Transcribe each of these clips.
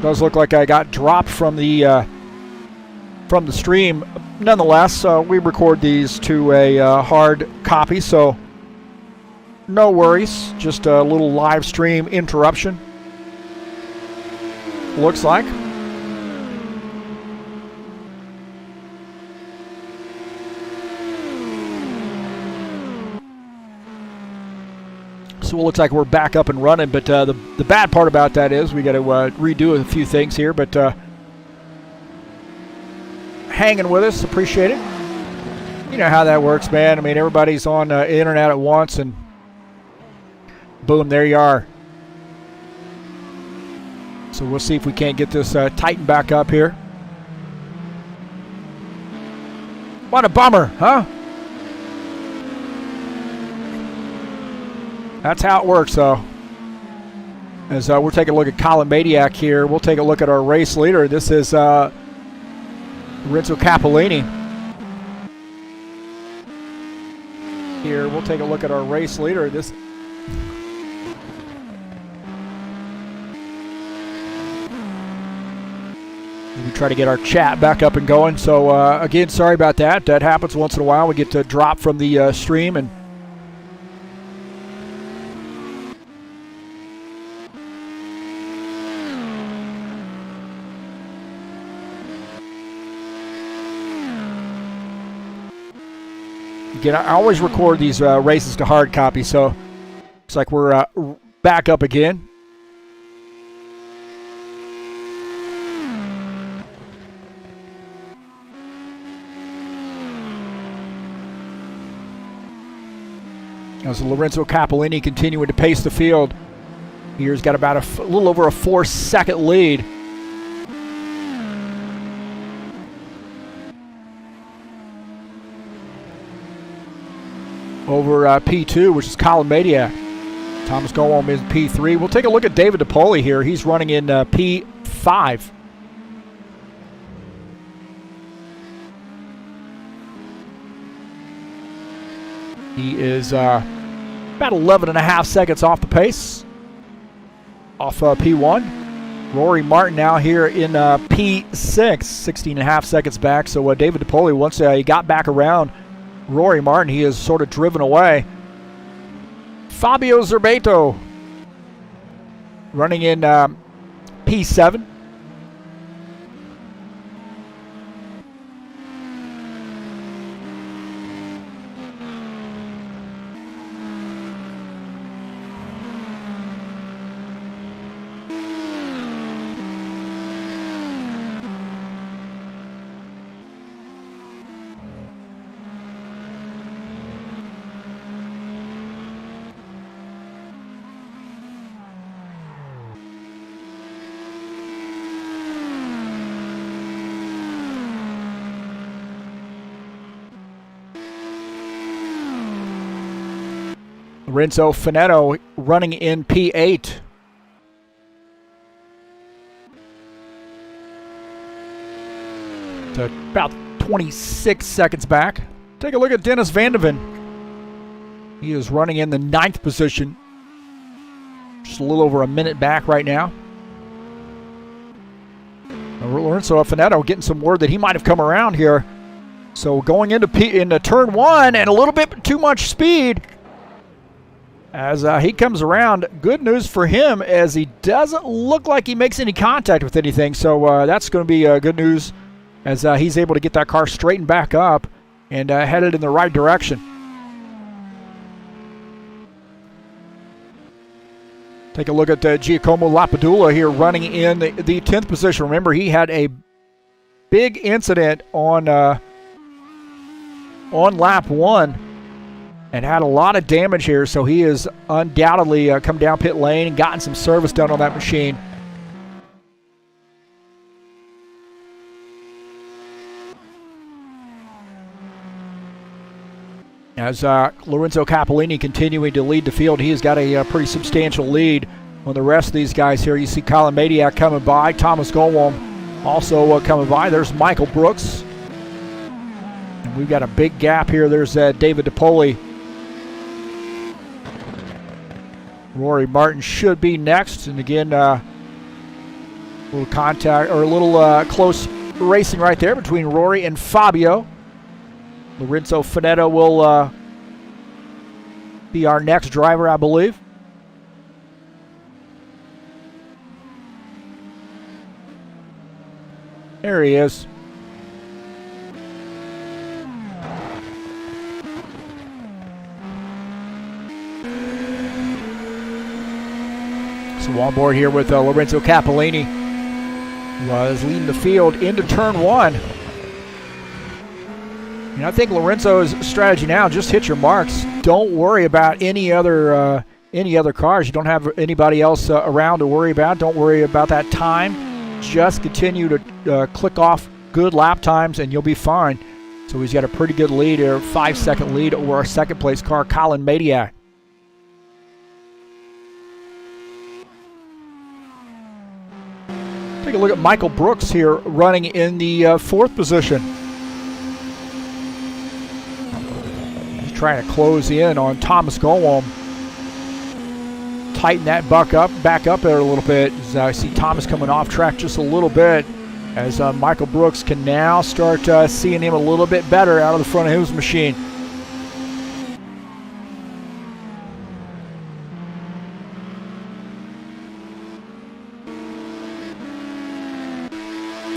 Does look like I got dropped from the stream. Nonetheless, we record these to a hard copy, so no worries. Just a little live stream interruption. Looks like. So it looks like we're back up and running, but the bad part about that is we got to redo a few things here, but hanging with us, appreciate it. You know how that works, man. I mean, everybody's on the internet at once, and boom, there you are. So we'll see if we can't get this tightened back up here. What a bummer, huh? That's how it works, though. As we're taking a look at Colin Maniac here, we'll take a look at our race leader. This is Lorenzo Cappellini. Here, we'll take a look at our race leader. We try to get our chat back up and going. So, again, sorry about that. That happens once in a while. We get to drop from the stream, and again, I always record these races to hard copy, so it's like we're back up again. As Lorenzo Cappellini continuing to pace the field. Here's got about a little over a 4-second lead. Over P2, which is Colin Maniac. Thomas Goldwam is P3. We'll take a look at David DePoli here. He's running in P5. He is about 11.5 seconds off the pace. Off P1. Rory Martin now here in P6. 16.5 seconds back. So David DePoli, once he got back around Rory Martin, he is sort of driven away. Fabio Zerbato running in P7. Renzo Finetto running in P8. To about 26 seconds back. Take a look at Dennis Van de Ven. He is running in the 9th position. Just a little over a minute back right now. Lorenzo Finetto getting some word that he might have come around here. So going into turn 1 and a little bit too much speed. As he comes around, good news for him as he doesn't look like he makes any contact with anything. So that's going to be good news as he's able to get that car straightened back up and headed in the right direction. Take a look at Giacomo Lapadula here running in the 10th position. Remember, he had a big incident on lap 1. And had a lot of damage here, so he has undoubtedly come down pit lane and gotten some service done on that machine. As Lorenzo Cappellini continuing to lead the field, he has got a pretty substantial lead on the rest of these guys here. You see Colin Maniac coming by, Thomas Goldwam also coming by. There's Michael Brooks. And we've got a big gap here. There's David DePoli. Rory Martin should be next. And again, A little contact, or a little close racing right there between Rory and Fabio. Lorenzo Fanatec will be our next driver, I believe. There he is. So on board here with Lorenzo Capellini, was leading the field into turn one. And I think Lorenzo's strategy now, just hit your marks. Don't worry about any other cars. You don't have anybody else around to worry about. Don't worry about that time. Just continue to click off good lap times and you'll be fine. So he's got a pretty good lead here, 5-second lead over our second place car, Colin Madiak. Take a look at Michael Brooks here running in the fourth position. He's trying to close in on Thomas Gowom. Tighten that back up there a little bit. As I see Thomas coming off track just a little bit, as Michael Brooks can now start seeing him a little bit better out of the front of his machine.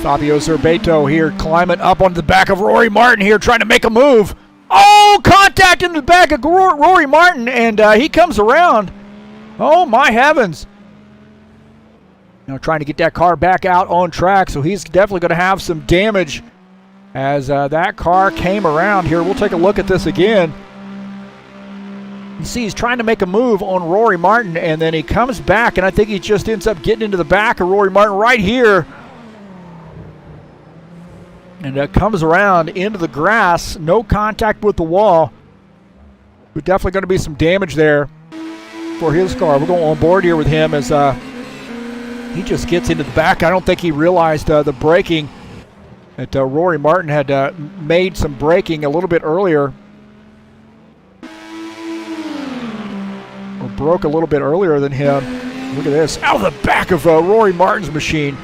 Fabio Zerbato here climbing up onto the back of Rory Martin here, trying to make a move. Oh, contact in the back of Rory Martin, and he comes around. Oh, my heavens. Now trying to get that car back out on track, so he's definitely going to have some damage as that car came around here. We'll take a look at this again. You see he's trying to make a move on Rory Martin, and then he comes back, and I think he just ends up getting into the back of Rory Martin right here. And comes around into the grass. No contact with the wall. But definitely going to be some damage there for his car. We're going on board here with him as he just gets into the back. I don't think he realized the braking that Rory Martin had made some braking a little bit earlier, or broke a little bit earlier than him. Look at this, out of the back of Rory Martin's machine.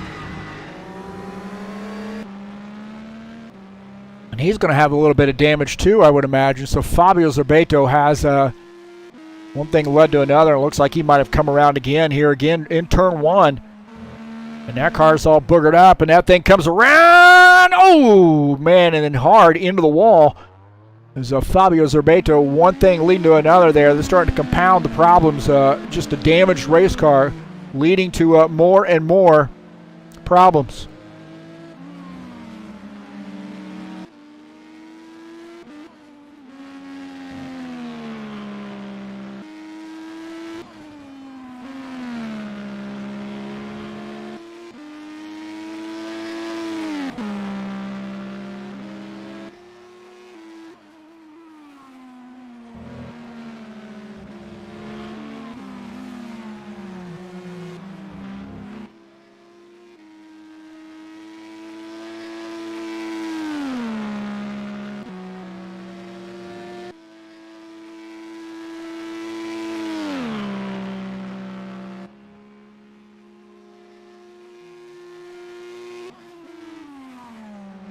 And he's going to have a little bit of damage too, I would imagine. So Fabio Zerbato has one thing led to another. It looks like he might have come around again in turn one. And that car's all boogered up, and that thing comes around. Oh, man, and then hard into the wall. There's Fabio Zerbato, one thing leading to another there. They're starting to compound the problems. Just a damaged race car leading to more and more problems.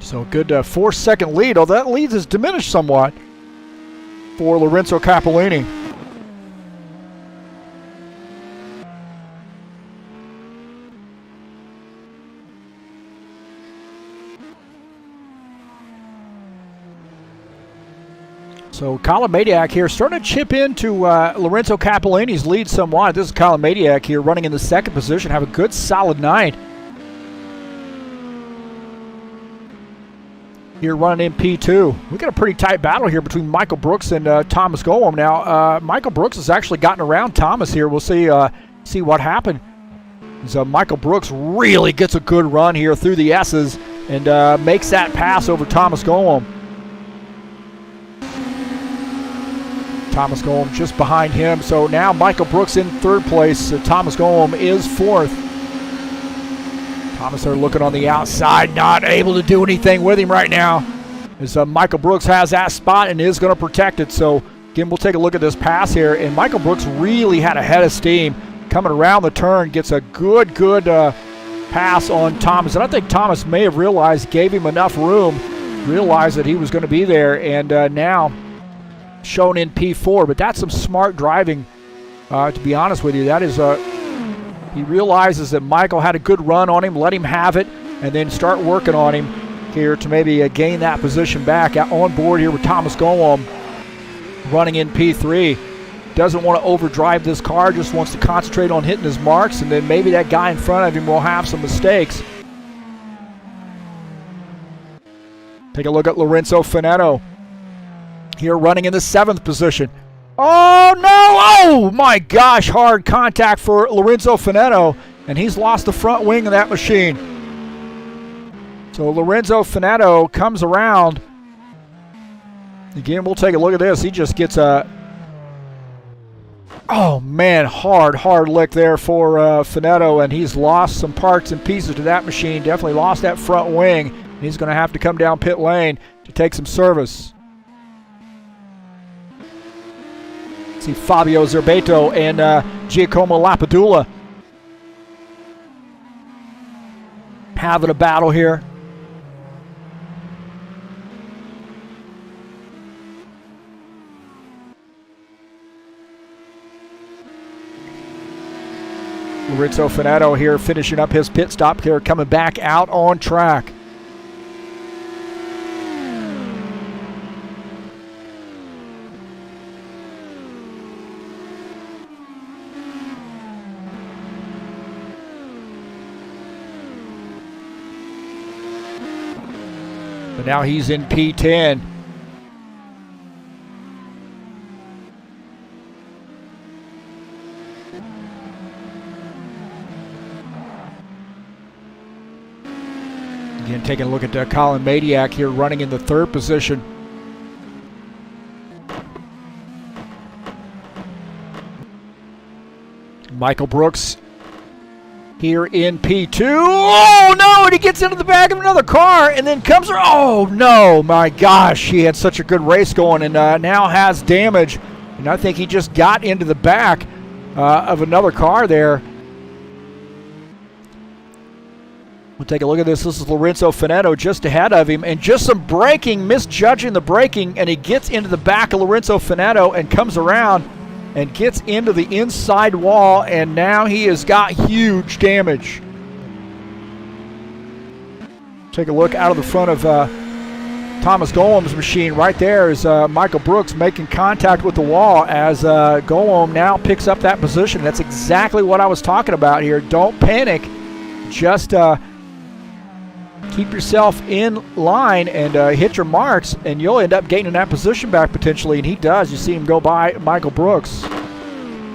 So good 4-second lead. Oh, that lead is diminished somewhat for Lorenzo Capellini. So Colin Madiak here starting to chip into Lorenzo Capellini's lead somewhat. This is Colin Madiak here running in the second position. Have a good solid night. Here running in P2. We got a pretty tight battle here between Michael Brooks and Thomas Gowom. Now, Michael Brooks has actually gotten around Thomas here. We'll see what happened. So Michael Brooks really gets a good run here through the S's and makes that pass over Thomas Gowom. Thomas Gowom just behind him. So now Michael Brooks in third place. Thomas Gowom is fourth. Thomas are looking on the outside, not able to do anything with him right now. As Michael Brooks has that spot and is going to protect it. So again, we'll take a look at this pass here. And Michael Brooks really had a head of steam coming around the turn. Gets a good pass on Thomas. And I think Thomas may have realized, gave him enough room, realized that he was going to be there, and now shown in P4. But that's some smart driving, to be honest with you. That is, he realizes that Michael had a good run on him, let him have it, and then start working on him here to maybe gain that position back. On board here with Thomas Golom running in P3. Doesn't want to overdrive this car, just wants to concentrate on hitting his marks, and then maybe that guy in front of him will have some mistakes. Take a look at Lorenzo Fanatec here running in the 7th position. Oh no! Oh my gosh, hard contact for Lorenzo Fanatec, and he's lost the front wing of that machine. So Lorenzo Fanatec comes around. Again, we'll take a look at this. He just gets a... Oh man, hard lick there for Fanatec, and he's lost some parts and pieces to that machine. Definitely lost that front wing. And he's going to have to come down pit lane to take some service. See Fabio Zerbeto and Giacomo Lapadula having a battle here. Lorenzo Fanatec here finishing up his pit stop here, coming back out on track. But now he's in P10. Again, taking a look at Colin Madiak here running in the 3rd position. Michael Brooks here in P2. Oh no, and he gets into the back of another car and then comes, oh no, my gosh, he had such a good race going, and now has damage. And I think he just got into the back of another car there. We'll take a look at this. This is Lorenzo Fanatec just ahead of him, and just some braking, misjudging the braking, and he gets into the back of Lorenzo Fanatec and comes around and gets into the inside wall, and now he has got huge damage. Take a look out of the front of Thomas Golem's machine. Right there is Michael Brooks making contact with the wall as Golem now picks up that position. That's exactly what I was talking about here. Don't panic. Just keep yourself in line and hit your marks, and you'll end up gaining that position back potentially, and he does. You see him go by Michael Brooks.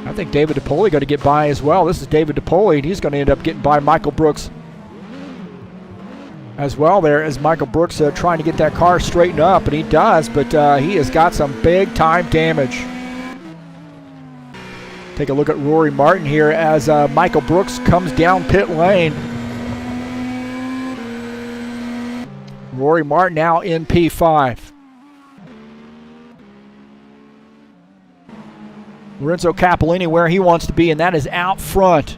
I think David DiPoli going to get by as well. This is David DiPoli, and he's going to end up getting by Michael Brooks as well there, as Michael Brooks trying to get that car straightened up, and he does, but he has got some big-time damage. Take a look at Rory Martin here as Michael Brooks comes down pit lane. Rory Martin now in P5. Lorenzo Capellini where he wants to be, and that is out front.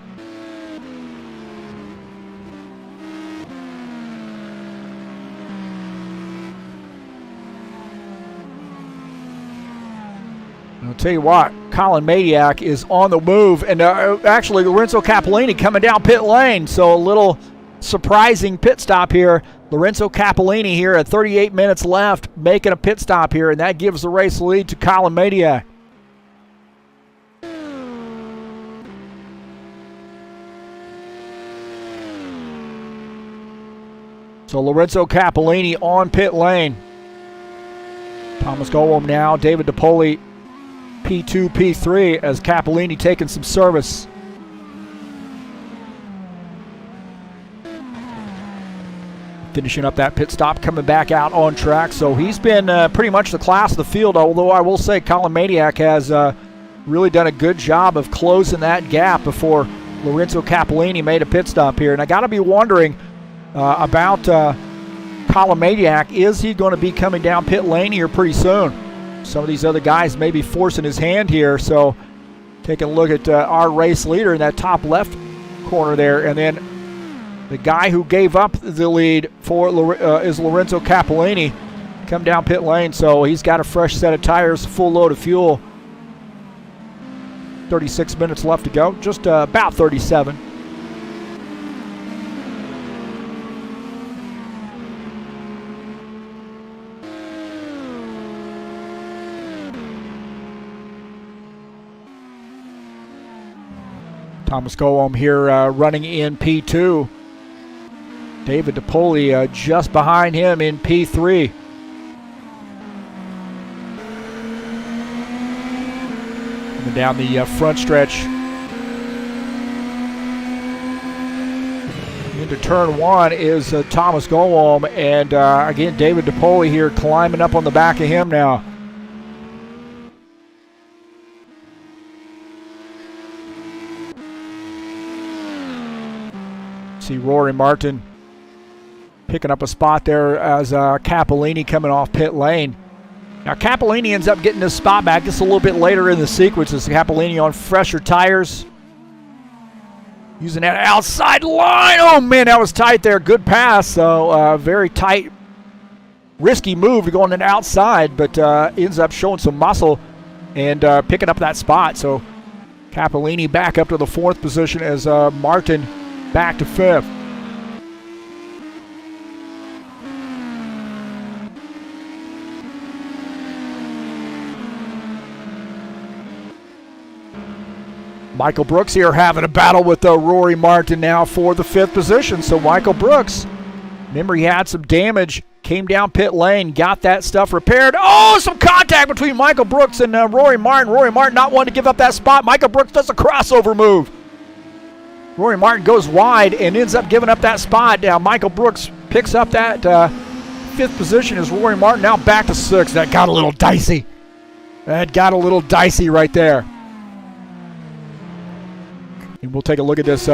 I'll tell you what, Colin Madiak is on the move, and actually Lorenzo Capellini coming down pit lane, so a little surprising pit stop here. Lorenzo Capellini here at 38 minutes left, making a pit stop here, and that gives the race lead to Colin Madiak. So Lorenzo Capellini on pit lane. Thomas Golem now, David DiPoli P2, P3 as Capellini taking some service. Finishing up that pit stop, coming back out on track. So he's been pretty much the class of the field, although I will say Colin Madiak has really done a good job of closing that gap before Lorenzo Capellini made a pit stop here. And I got to be wondering about Colin Madiak. Is he going to be coming down pit lane here pretty soon? Some of these other guys may be forcing his hand here. So taking a look at our race leader in that top left corner there, and then The guy who gave up the lead for is Lorenzo Capellini. Come down pit lane, so he's got a fresh set of tires, full load of fuel. 36 minutes left to go, just about 37. Thomas Goem here running in P2. David DePoli just behind him in P3. Coming down the front stretch into turn 1 is Thomas Goem, and again David DePoli here climbing up on the back of him now. See Rory Martin picking up a spot there as Capellini coming off pit lane. Now Capellini ends up getting this spot back just a little bit later in the sequence as Capellini on fresher tires. Using that outside line. Oh man, that was tight there. Good pass. So very tight, risky move to go on an outside, but ends up showing some muscle and picking up that spot. So Capellini back up to the 4th position as Martin back to 5th. Michael Brooks here having a battle with Rory Martin now for the 5th position. So Michael Brooks, remember he had some damage, came down pit lane, got that stuff repaired. Oh, some contact between Michael Brooks and Rory Martin. Rory Martin not wanting to give up that spot. Michael Brooks does a crossover move. Rory Martin goes wide and ends up giving up that spot. Now Michael Brooks picks up that 5th position as Rory Martin now back to 6th. That got a little dicey. That got a little dicey right there. And we'll take a look at this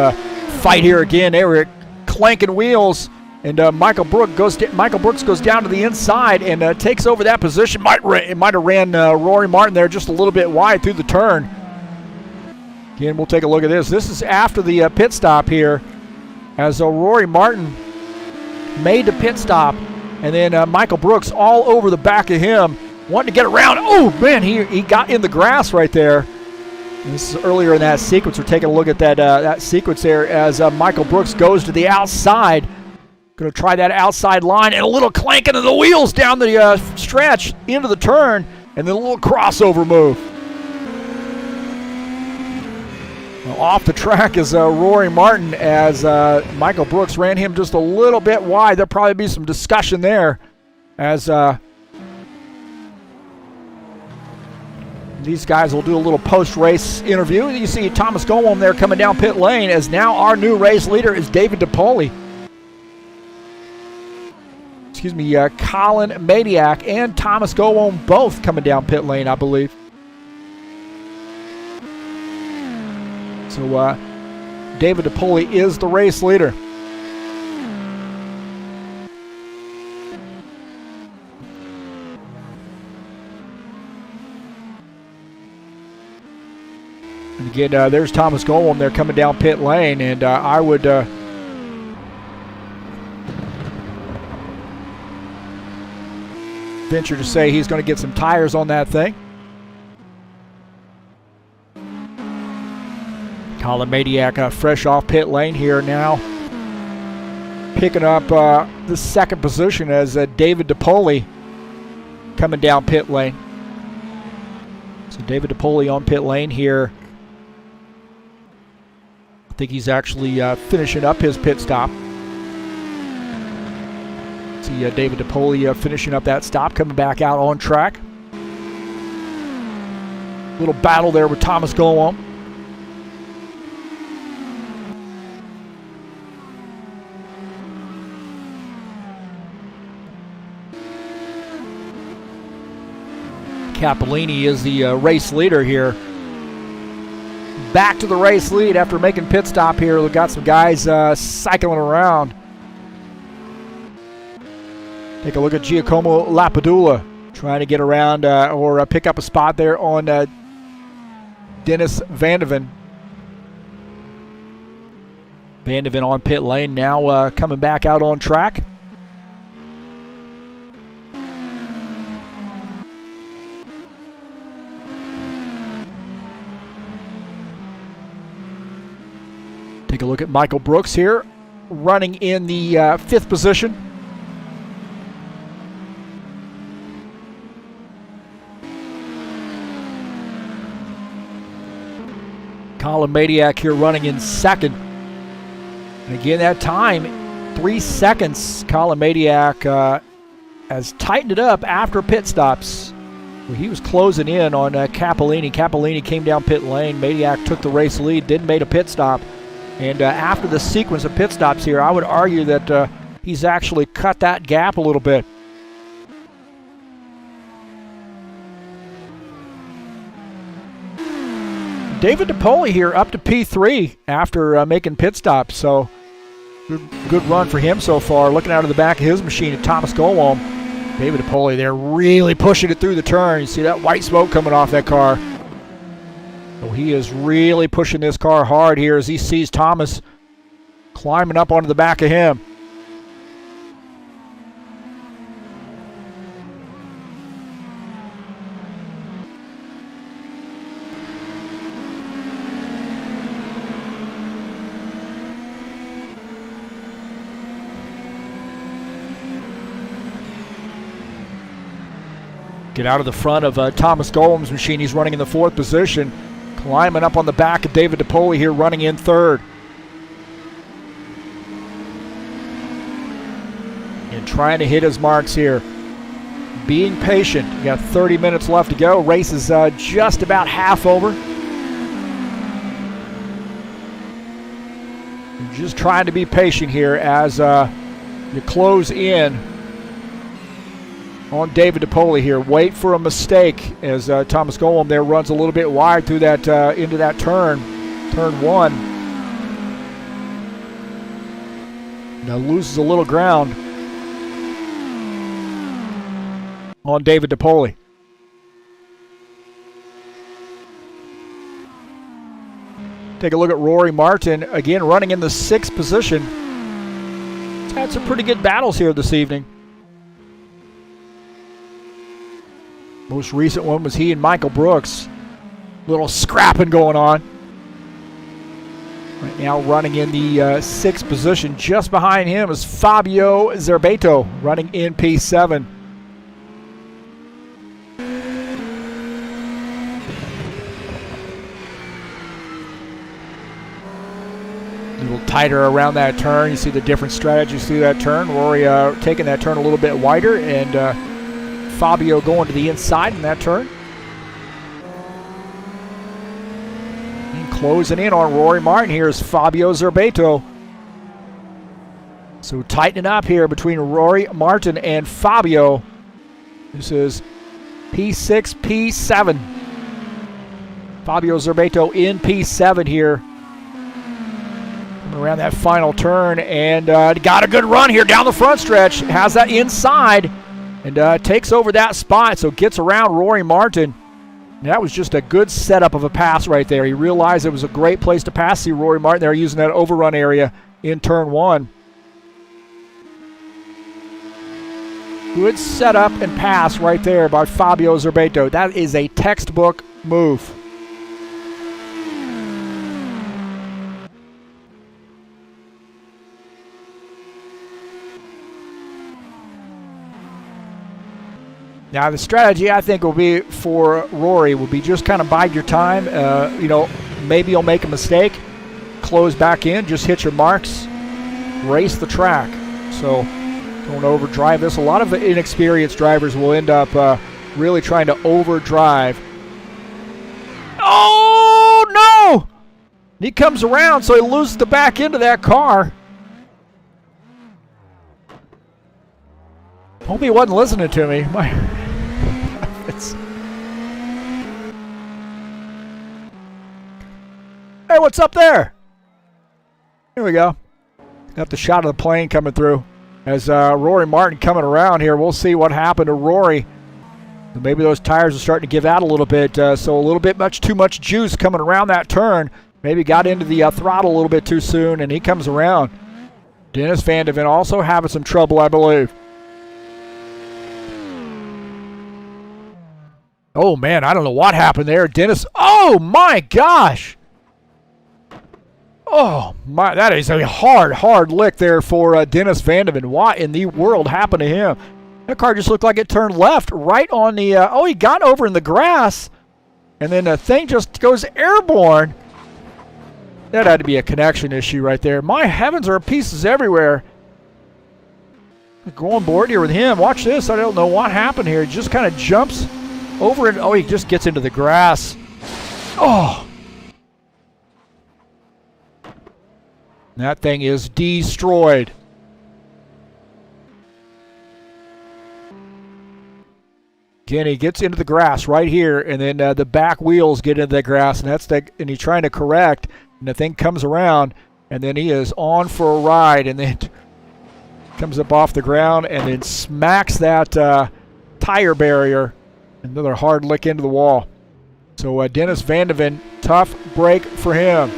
fight here again. They were clanking wheels, and Michael Brooks goes down to the inside and takes over that position. It might have ran Rory Martin there just a little bit wide through the turn. Again, we'll take a look at this. This is after the pit stop here, as Rory Martin made the pit stop, and then Michael Brooks all over the back of him, wanting to get around. Oh man, he got in the grass right there. And this is earlier in that sequence. We're taking a look at that sequence there as Michael Brooks goes to the outside. Going to try that outside line and a little clanking of the wheels down the stretch into the turn, and then a little crossover move. Well, off the track is Rory Martin as Michael Brooks ran him just a little bit wide. There'll probably be some discussion there as these guys will do a little post-race interview. You see Thomas Goem there coming down pit lane as now our new race leader is David DePoli. Excuse me, Colin Madiak and Thomas Goem both coming down pit lane, I believe. So David DePoli is the race leader. And again, there's Thomas Goem there coming down pit lane, and I would venture to say he's going to get some tires on that thing. Colin Madiak fresh off pit lane here now, picking up the 2nd position as David DePoli coming down pit lane. So David DePoli on pit lane here. I think he's actually finishing up his pit stop. See David DePoli finishing up that stop, coming back out on track. Little battle there with Thomas Goem. Capellini is the race leader here. Back to the race lead after making pit stop here. We've got some guys cycling around. Take a look at Giacomo Lapadula trying to get around or pick up a spot there on Dennis Vandeven. Vandeven on pit lane now, coming back out on track. Take a look at Michael Brooks here, running in the 5th position. Colin Madiak here running in 2nd. And again, that time, 3 seconds. Colin Madiak has tightened it up after pit stops. He was closing in on Cappellini. Cappellini came down pit lane. Madiak took the race lead, didn't make a pit stop. And after the sequence of pit stops here, I would argue that he's actually cut that gap a little bit. David DePoli here up to P3 after making pit stops. So good run for him so far. Looking out of the back of his machine at Thomas Golom. David DePoli there really pushing it through the turn. You see that white smoke coming off that car. So he is really pushing this car hard here as he sees Thomas climbing up onto the back of him. Get out of the front of Thomas Golem's machine. He's running in the 4th position. Climbing up on the back of David DePoli here, running in 3rd. And trying to hit his marks here. Being patient. You got 30 minutes left to go. Race is just about half over. You're just trying to be patient here as you close in on David DePoli here. Wait for a mistake as Thomas Golem there runs a little bit wide through that into that turn 1. Now loses a little ground on David DePoli. Take a look at Rory Martin again running in the 6th position. He's had some pretty good battles here this evening. Most recent one was he and Michael Brooks. Little scrapping going on. Right now running in the 6th position. Just behind him is Fabio Zerbeto running in P7. A little tighter around that turn. You see the different strategies through that turn. Rory taking that turn a little bit wider, and Fabio going to the inside in that turn. And closing in on Rory Martin here is Fabio Zerbeto. So tightening up here between Rory Martin and Fabio. This is P6, P7. Fabio Zerbeto in P7 here. Coming around that final turn, and got a good run here down the front stretch. Has that inside. And takes over that spot, so gets around Rory Martin. And that was just a good setup of a pass right there. He realized it was a great place to pass. See Rory Martin there using that overrun area in turn 1. Good setup and pass right there by Fabio Zerbeto. That is a textbook move. Now the strategy I think will be for Rory will be just kind of bide your time. Maybe you'll make a mistake, close back in, just hit your marks, race the track. So don't overdrive this. A lot of inexperienced drivers will end up really trying to overdrive. Oh no! He comes around, so he loses the back end of that car. Hope he wasn't listening to me. Hey, what's up there? Here we go. Got the shot of the plane coming through. As Rory Martin coming around here, we'll see what happened to Rory. Maybe those tires are starting to give out a little bit, so a little bit too much juice coming around that turn. Maybe got into the throttle a little bit too soon, and he comes around. Dennis Van de Ven also having some trouble, I believe. Oh, man, I don't know what happened there. Dennis, oh, my gosh. Oh, my, that is a hard lick there for Dennis Van de Ven. What in the world happened to him? That car just looked like it turned left right on the, oh, he got over in the grass, and then the thing just goes airborne. That had to be a connection issue right there. My heavens, there are pieces everywhere. Go on board here with him. Watch this. I don't know what happened here. He just kind of jumps over it. Oh, he just gets into the grass. Oh. That thing is destroyed. Again, he gets into the grass right here, and then the back wheels get into the grass, and he's trying to correct, and the thing comes around, and then he is on for a ride, and then comes up off the ground, and then smacks that tire barrier. Another hard lick into the wall. So Dennis Van de Ven, tough break for him.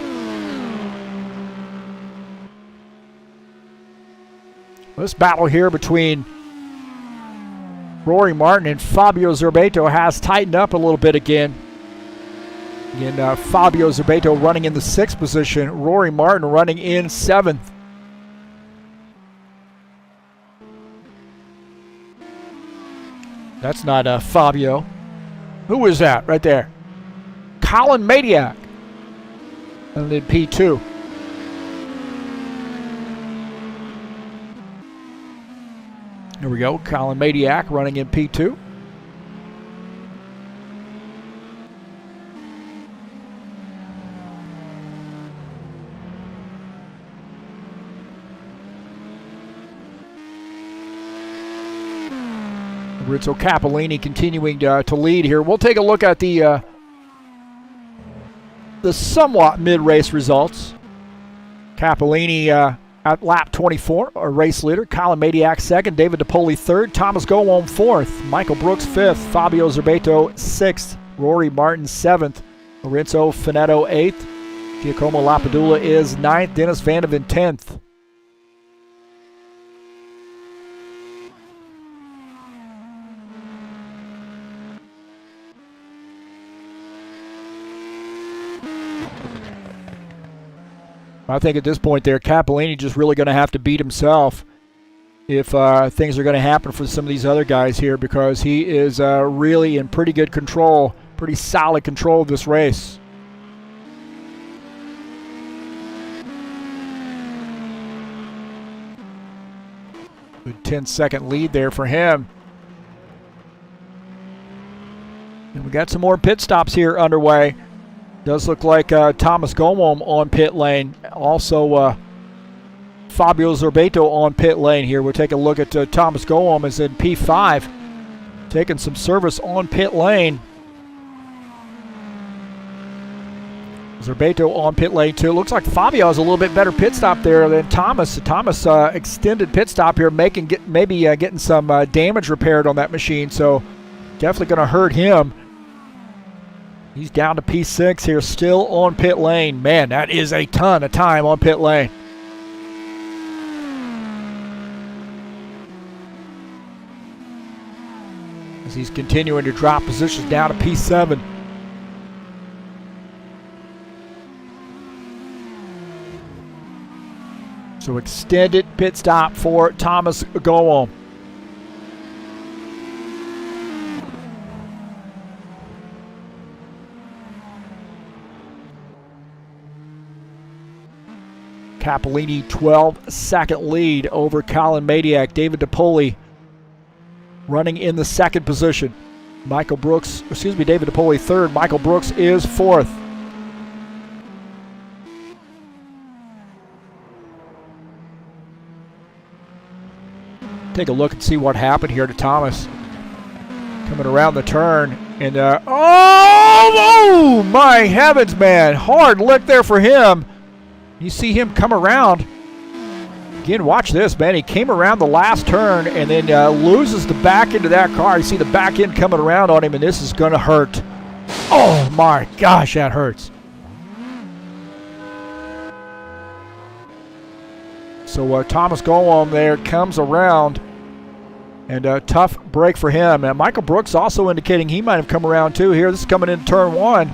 This battle here between Rory Martin and Fabio Zerbato has tightened up a little bit again. Again, Fabio Zerbato running in the 6th position. Rory Martin running in 7th. That's not Fabio. Who is that right there? Colin Madiak. And then P2. Here we go. Colin Madiak running in P2. Rizzo Cappellini continuing to lead here. We'll take a look at the somewhat mid-race results. Cappellini at lap 24, a race leader. Colin Madiak 2nd, David DePoli 3rd, Thomas Gowon 4th, Michael Brooks 5th, Fabio Zerbato 6th, Rory Martin 7th, Lorenzo Finetto 8th, Giacomo Lapadula is 9th, Dennis Van de Ven 10th. I think at this point there, Cappellini just really going to have to beat himself if things are going to happen for some of these other guys here, because he is really in pretty good control, pretty solid control of this race. Good 10-second lead there for him. And we got some more pit stops here underway. Does look like Thomas Gowon on pit lane. Also, Fabio Zerbato on pit lane here. We'll take a look at Thomas Gowon is in P5. Taking some service on pit lane. Zerbato on pit lane too. Looks like Fabio has a little bit better pit stop there than Thomas. Thomas extended pit stop here, maybe getting some damage repaired on that machine. So definitely going to hurt him. He's down to P6 here, still on pit lane. Man, that is a ton of time on pit lane. As he's continuing to drop positions down to P7. So extended pit stop for Thomas Gowon. Cappellini 12-second lead over Colin Madiak. David DePoli running in the 2nd position. David DePoli 3rd. Michael Brooks is 4th. Take a look and see what happened here to Thomas. Coming around the turn, and oh my heavens, man. Hard lick there for him. You see him come around. Again, watch this, man. He came around the last turn and then loses the back end of that car. You see the back end coming around on him, and this is going to hurt. Oh, my gosh, that hurts. So Thomas Golom there comes around, and a tough break for him. And Michael Brooks also indicating he might have come around too here. This is coming into turn 1.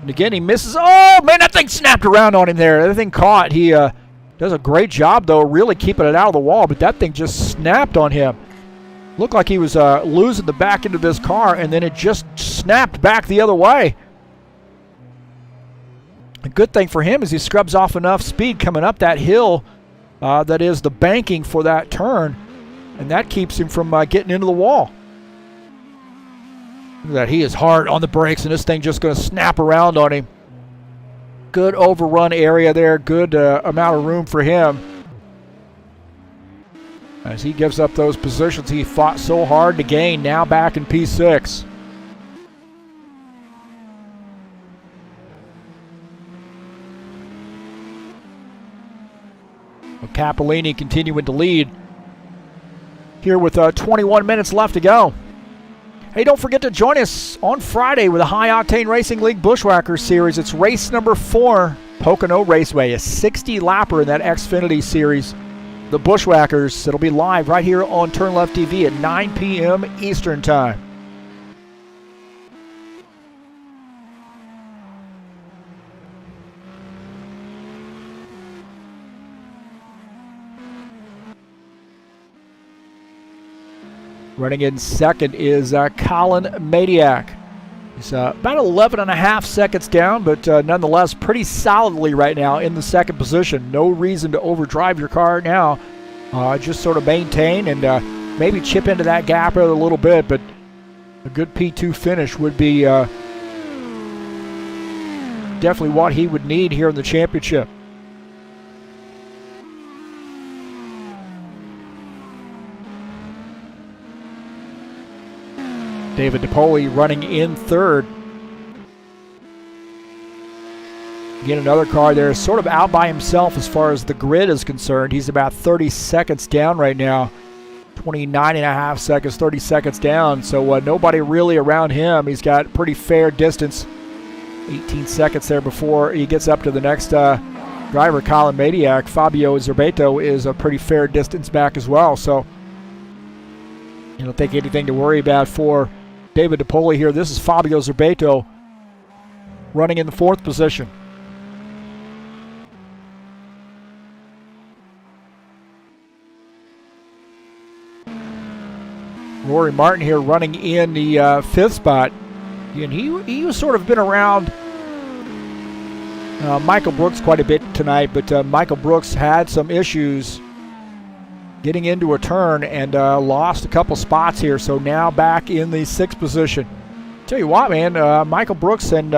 And again, he misses. Oh, man, that thing snapped around on him there. That thing caught. He does a great job, though, really keeping it out of the wall, but that thing just snapped on him. Looked like he was losing the back end of this car, and then it just snapped back the other way. A good thing for him is he scrubs off enough speed coming up that hill that is the banking for that turn, and that keeps him from getting into the wall. Look at that. He is hard on the brakes, and this thing just going to snap around on him. Good overrun area there. Good amount of room for him. As he gives up those positions he fought so hard to gain, now back in P6. Cappellini continuing to lead here with 21 minutes left to go. Hey, don't forget to join us on Friday with the High Octane Racing League Bushwhackers Series. It's race number 4, Pocono Raceway, a 60-lapper in that Xfinity Series. The Bushwhackers. It'll be live right here on TurnLeftTV at 9 p.m. Eastern Time. Running in second is Colin Madiak. He's about 11.5 seconds down, but nonetheless pretty solidly right now in the second position. No reason to overdrive your car now. Just sort of maintain and maybe chip into that gap a little bit, but a good P2 finish would be definitely what he would need here in the championship. David DiPoli running in third. Again, another car there sort of out by himself as far as the grid is concerned. He's about 30 seconds down right now. 29.5 seconds, 30 seconds down. So nobody really around him. He's got pretty fair distance. 18 seconds there before he gets up to the next driver, Colin Madiak. Fabio Zerbeto is a pretty fair distance back as well. So you don't think anything to worry about for David DiPoli here. This is Fabio Zerbeto running in the 4th position. Rory Martin here running in the 5th spot. And he was sort of been around Michael Brooks quite a bit tonight, but Michael Brooks had some issues getting into a turn and lost a couple spots here, so now back in the 6th position. Tell you what, man, Michael Brooks and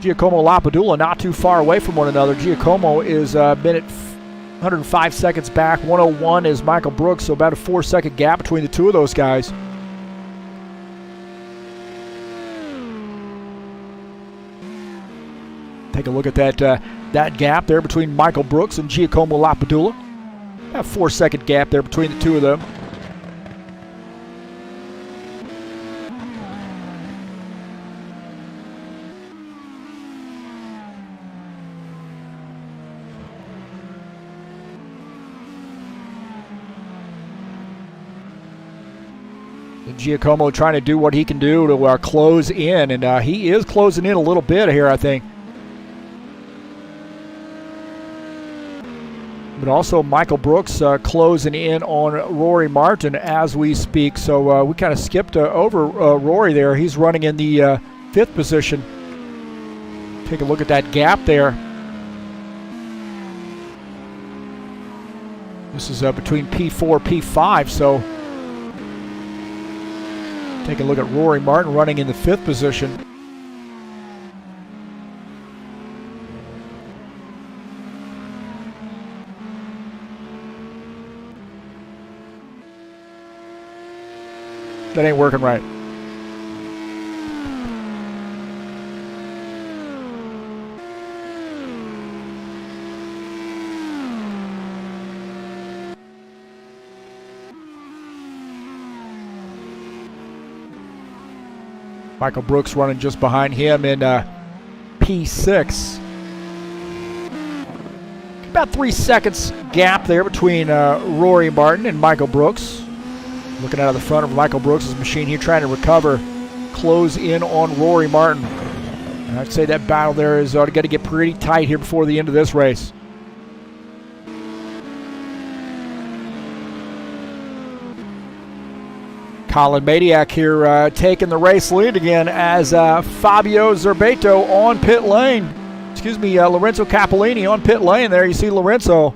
Giacomo Lapadula not too far away from one another. Giacomo is minute 105 seconds back. 101 is Michael Brooks, so about a 4-second gap between the two of those guys. Take a look at that gap there between Michael Brooks and Giacomo Lapadula. About a 4-second gap there between the two of them. And Giacomo trying to do what he can do to close in, and he is closing in a little bit here, I think. But also Michael Brooks closing in on Rory Martin as we speak. So we kind of skipped over Rory there. He's running in the 5th position. Take a look at that gap there. This is between P4, P5. So take a look at Rory Martin running in the 5th position. That ain't working right. Michael Brooks running just behind him in P6. about 3 seconds gap there between Rory Martin and Michael Brooks. Looking out of the front of Michael Brooks' machine here, trying to recover, close in on Rory Martin. And I'd say that battle there is got to get pretty tight here before the end of this race. Colin Madiak here taking the race lead again as Fabio Zerbato on pit lane. Lorenzo Capellini on pit lane there. You see Lorenzo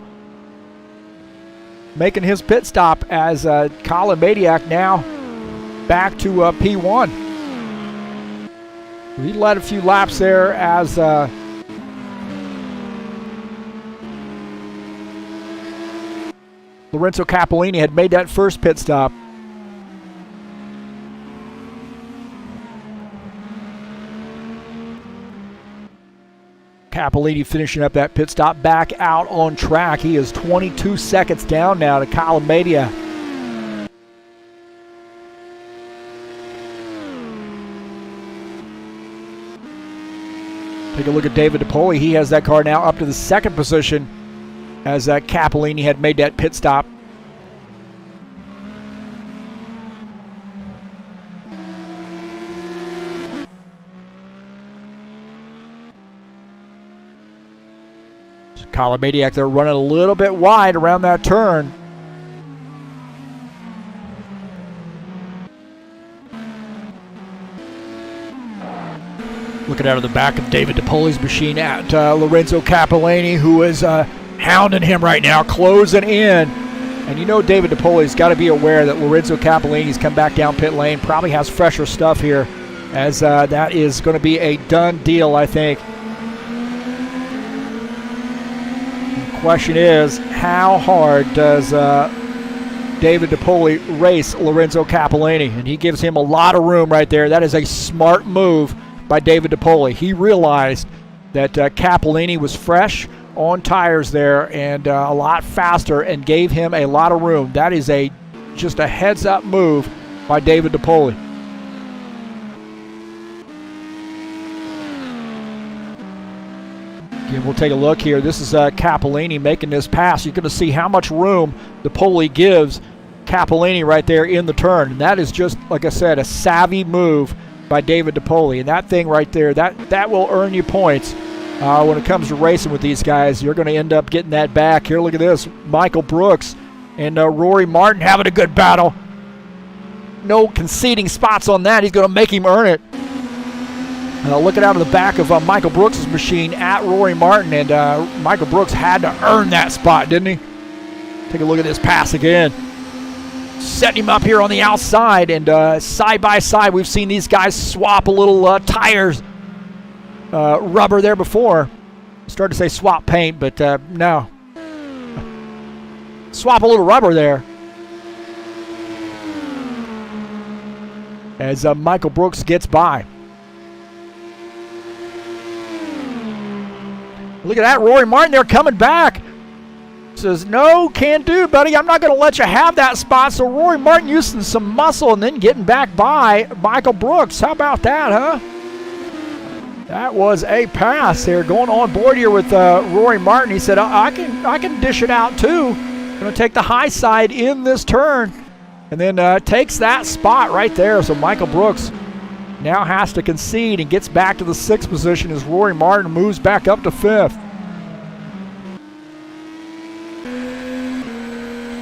making his pit stop as Colin Madiak now back to P1. He led a few laps there as Lorenzo Capellini had made that first pit stop. Capellini finishing up that pit stop back out on track. He is 22 seconds down now to Colin Madiak. Take a look at David DiPoli. He has that car now up to the second position as Capellini had made that pit stop. Colin Madiak, they're running a little bit wide around that turn. Looking out of the back of David DiPoli's machine at Lorenzo Capellini, who is hounding him right now, closing in. And you know David DiPoli's got to be aware that Lorenzo Capellini's come back down pit lane, probably has fresher stuff here, as that is going to be a done deal, I think. Question is, how hard does David DiPoli race Lorenzo Capellini? And he gives him a lot of room right there. That is a smart move by David DiPoli. He realized that Capellini was fresh on tires there and a lot faster and gave him a lot of room. That is just a heads-up move by David DiPoli. Again, we'll take a look here. This is Capellini making this pass. You're going to see how much room DiPoli gives Capellini right there in the turn. And that is just, like I said, a savvy move by David DiPoli. And that thing right there, that will earn you points when it comes to racing with these guys. You're going to end up getting that back. Here, look at this. Michael Brooks and Rory Martin having a good battle. No conceding spots on that. He's going to make him earn it. Looking out of the back of Michael Brooks' machine at Rory Martin, and Michael Brooks had to earn that spot, didn't he? Take a look at this pass again. Setting him up here on the outside, and side by side, we've seen these guys swap a little tires, rubber there before. Started to say swap paint, but no. Swap a little rubber there. As Michael Brooks gets by. Look at that, Rory Martin there coming back. Says, no, can't do, buddy. I'm not going to let you have that spot. So Rory Martin using some muscle and then getting back by Michael Brooks. How about that, huh? That was a pass there going on board here with Rory Martin. He said, I can dish it out too. Going to take the high side in this turn. And then takes that spot right there. So Michael Brooks now has to concede and gets back to the 6th position as Rory Martin moves back up to 5th.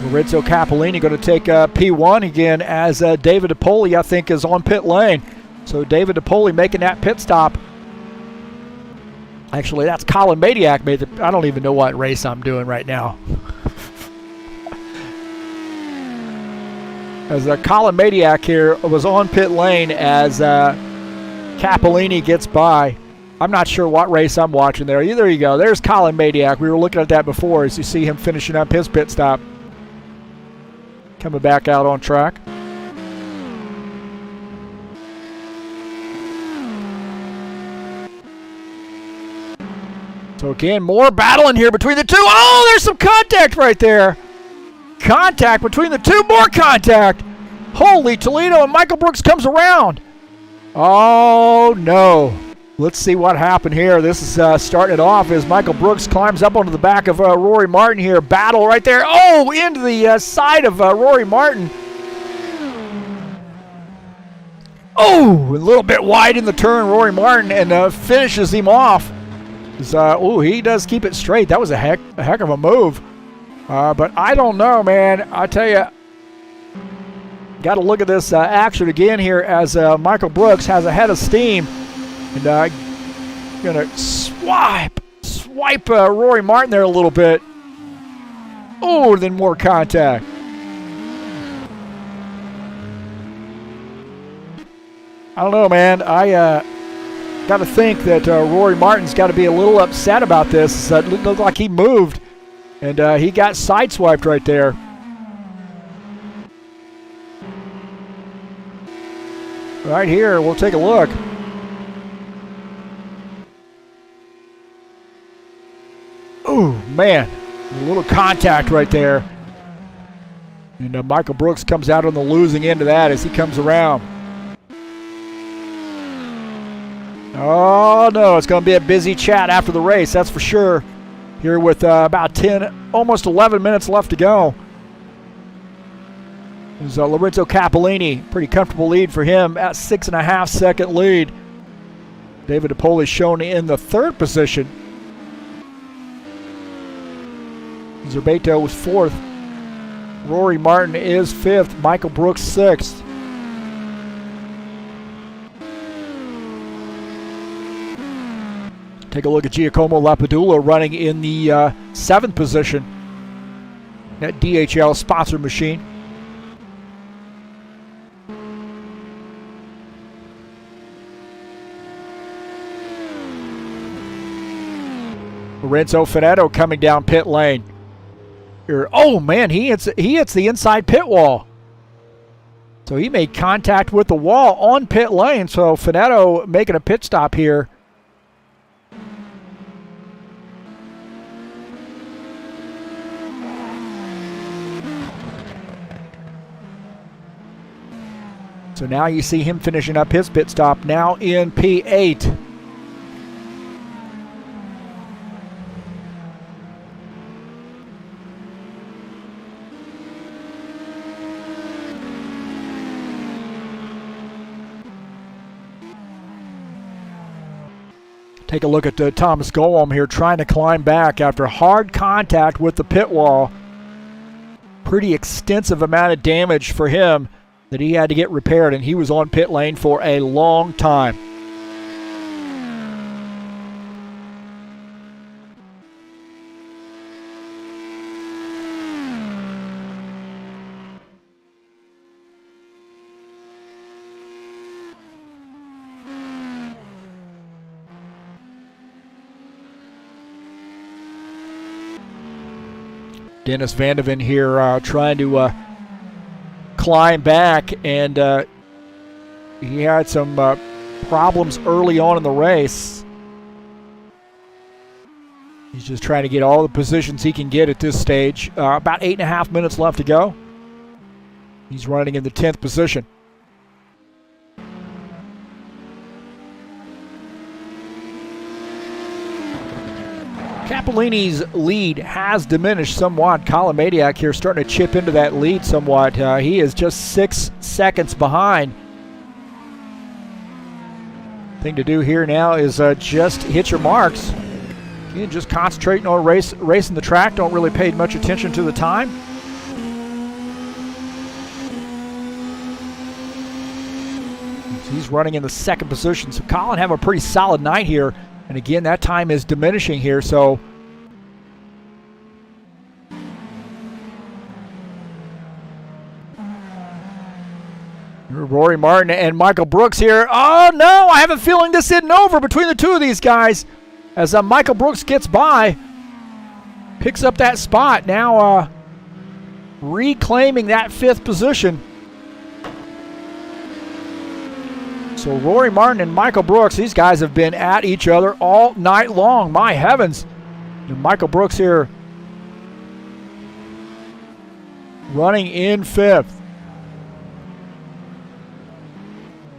Lorenzo Capellini going to take P1 again as David DiPoli, I think, is on pit lane. So David DiPoli making that pit stop. Actually, that's Colin Madiak made the, I don't even know what race I'm doing right now. As Colin Madiak here was on pit lane as Capellini gets by. I'm not sure what race I'm watching there. There you go. There's Colin Madiak. We were looking at that before as you see him finishing up his pit stop. Coming back out on track. So again, more battling here between the two. Oh, there's some contact right there. Contact between the two, more contact. Holy Toledo, and Michael Brooks comes around. Oh, no. Let's see what happened here. This is starting it off as Michael Brooks climbs up onto the back of Rory Martin here. Battle right there. Oh, into the side of Rory Martin. Oh, a little bit wide in the turn, Rory Martin, and finishes him off. He does keep it straight. That was a heck of a move. But I don't know, man. I tell you, got to look at this action again here as Michael Brooks has a head of steam. And going to swipe Rory Martin there a little bit. Oh, then more contact. I don't know, man. I got to think that Rory Martin's got to be a little upset about this. It looked like he moved, and he got sideswiped right there. Right here, we'll take a look. Oh, man. A little contact right there. And Michael Brooks comes out on the losing end of that as he comes around. Oh, no, it's going to be a busy chat after the race, that's for sure. Here with about 10, almost 11 minutes left to go. There's Lorenzo Capellini, pretty comfortable lead for him at 6.5 second lead. David DePoli shown in the third position. Zerbato was fourth. Rory Martin is fifth. Michael Brooks sixth. Take a look at Giacomo Lapadula running in the seventh position. That DHL sponsor machine. Lorenzo Fanatec coming down pit lane. Oh man, he hits the inside pit wall. So he made contact with the wall on pit lane. So Fanatec making a pit stop here. So now you see him finishing up his pit stop now in P8. Take a look at Thomas Golom here trying to climb back after hard contact with the pit wall. Pretty extensive amount of damage for him that he had to get repaired, and he was on pit lane for a long time. Dennis Vandeven here trying to climb back, and he had some problems early on in the race. He's just trying to get all the positions he can get at this stage. About 8.5 minutes left to go. He's running in the 10th position. Capellini's lead has diminished somewhat. Colin Madiak here starting to chip into that lead somewhat. He is just 6 seconds behind. Thing to do here now is just hit your marks. Again, just concentrating on racing the track. Don't really pay much attention to the time. He's running in the 2nd position. So Colin having a pretty solid night here. And again, that time is diminishing here, so Rory Martin and Michael Brooks here. Oh no, I have a feeling this isn't over between the two of these guys. As Michael Brooks gets by, picks up that spot, now reclaiming that 5th position. So Rory Martin and Michael Brooks, these guys have been at each other all night long. My heavens. And Michael Brooks here running in 5th.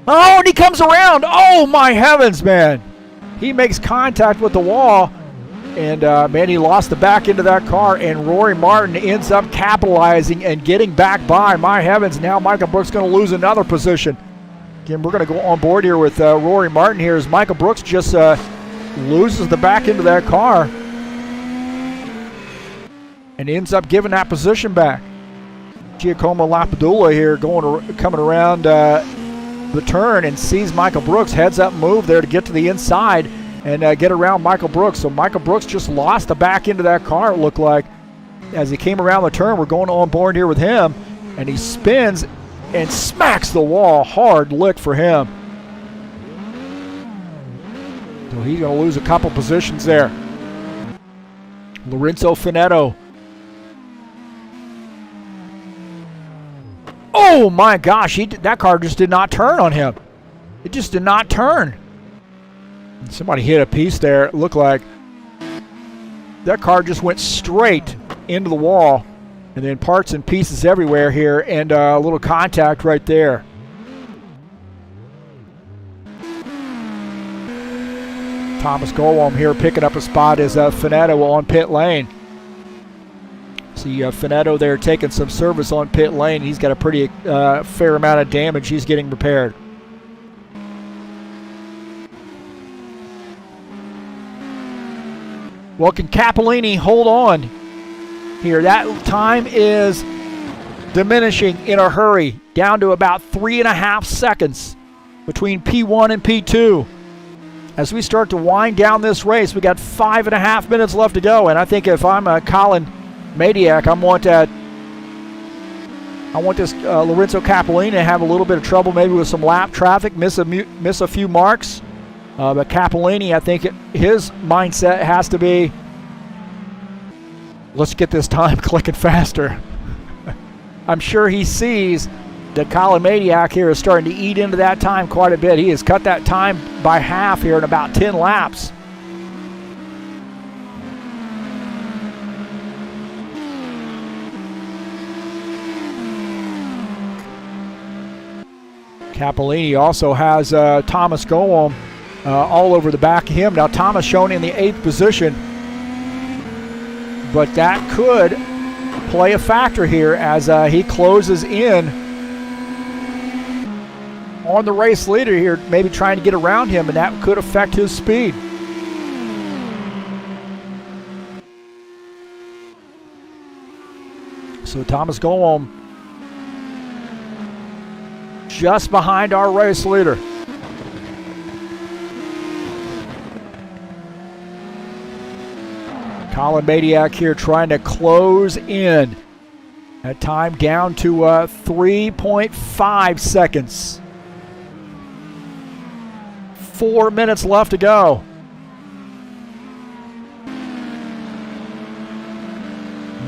Oh, and he comes around. Oh, my heavens, man. he makes contact with the wall, and man, he lost the back end of that car, and Rory Martin ends up capitalizing and getting back by. My heavens, now Michael Brooks going to lose another position. Again, we're going to go on board here with Rory Martin here as Michael Brooks just loses the back end of that car and ends up giving that position back. Giacomo Lapadula here coming around the turn and sees Michael Brooks, heads up move there to get to the inside and get around Michael Brooks. So Michael Brooks just lost the back end of that car, it looked like, as he came around the turn. We're going on board here with him, and he spins and smacks the wall. Hard lick for him. So he's going to lose a couple positions there. Lorenzo Finetto. Oh my gosh, that car just did not turn on him. It just did not turn. Somebody hit a piece there. It looked like that car just went straight into the wall, and then parts and pieces everywhere here, and a little contact right there. Thomas Golwam here picking up a spot as Finetto on pit lane. See Finetto there taking some service on pit lane. He's got a pretty fair amount of damage he's getting repaired. Well, can Cappellini hold on here? That time is diminishing in a hurry, down to about 3.5 seconds between P1 and P2. As we start to wind down this race, we got 5.5 minutes left to go, and I think if I'm Colin Madiak, I want this Lorenzo Cappellini to have a little bit of trouble, maybe with some lap traffic, miss a few marks. But Cappellini, I think his mindset has to be, let's get this time clicking faster. I'm sure he sees that Colin Madiak here is starting to eat into that time quite a bit. He has cut that time by half here in about 10 laps. Cappellini also has Thomas Golwam all over the back of him. Now Thomas shown in the 8th position, but that could play a factor here as he closes in on the race leader here, maybe trying to get around him, and that could affect his speed. So Thomas Golwam just behind our race leader. Colin Madiak here trying to close in. That time down to 3.5 seconds. 4 minutes left to go.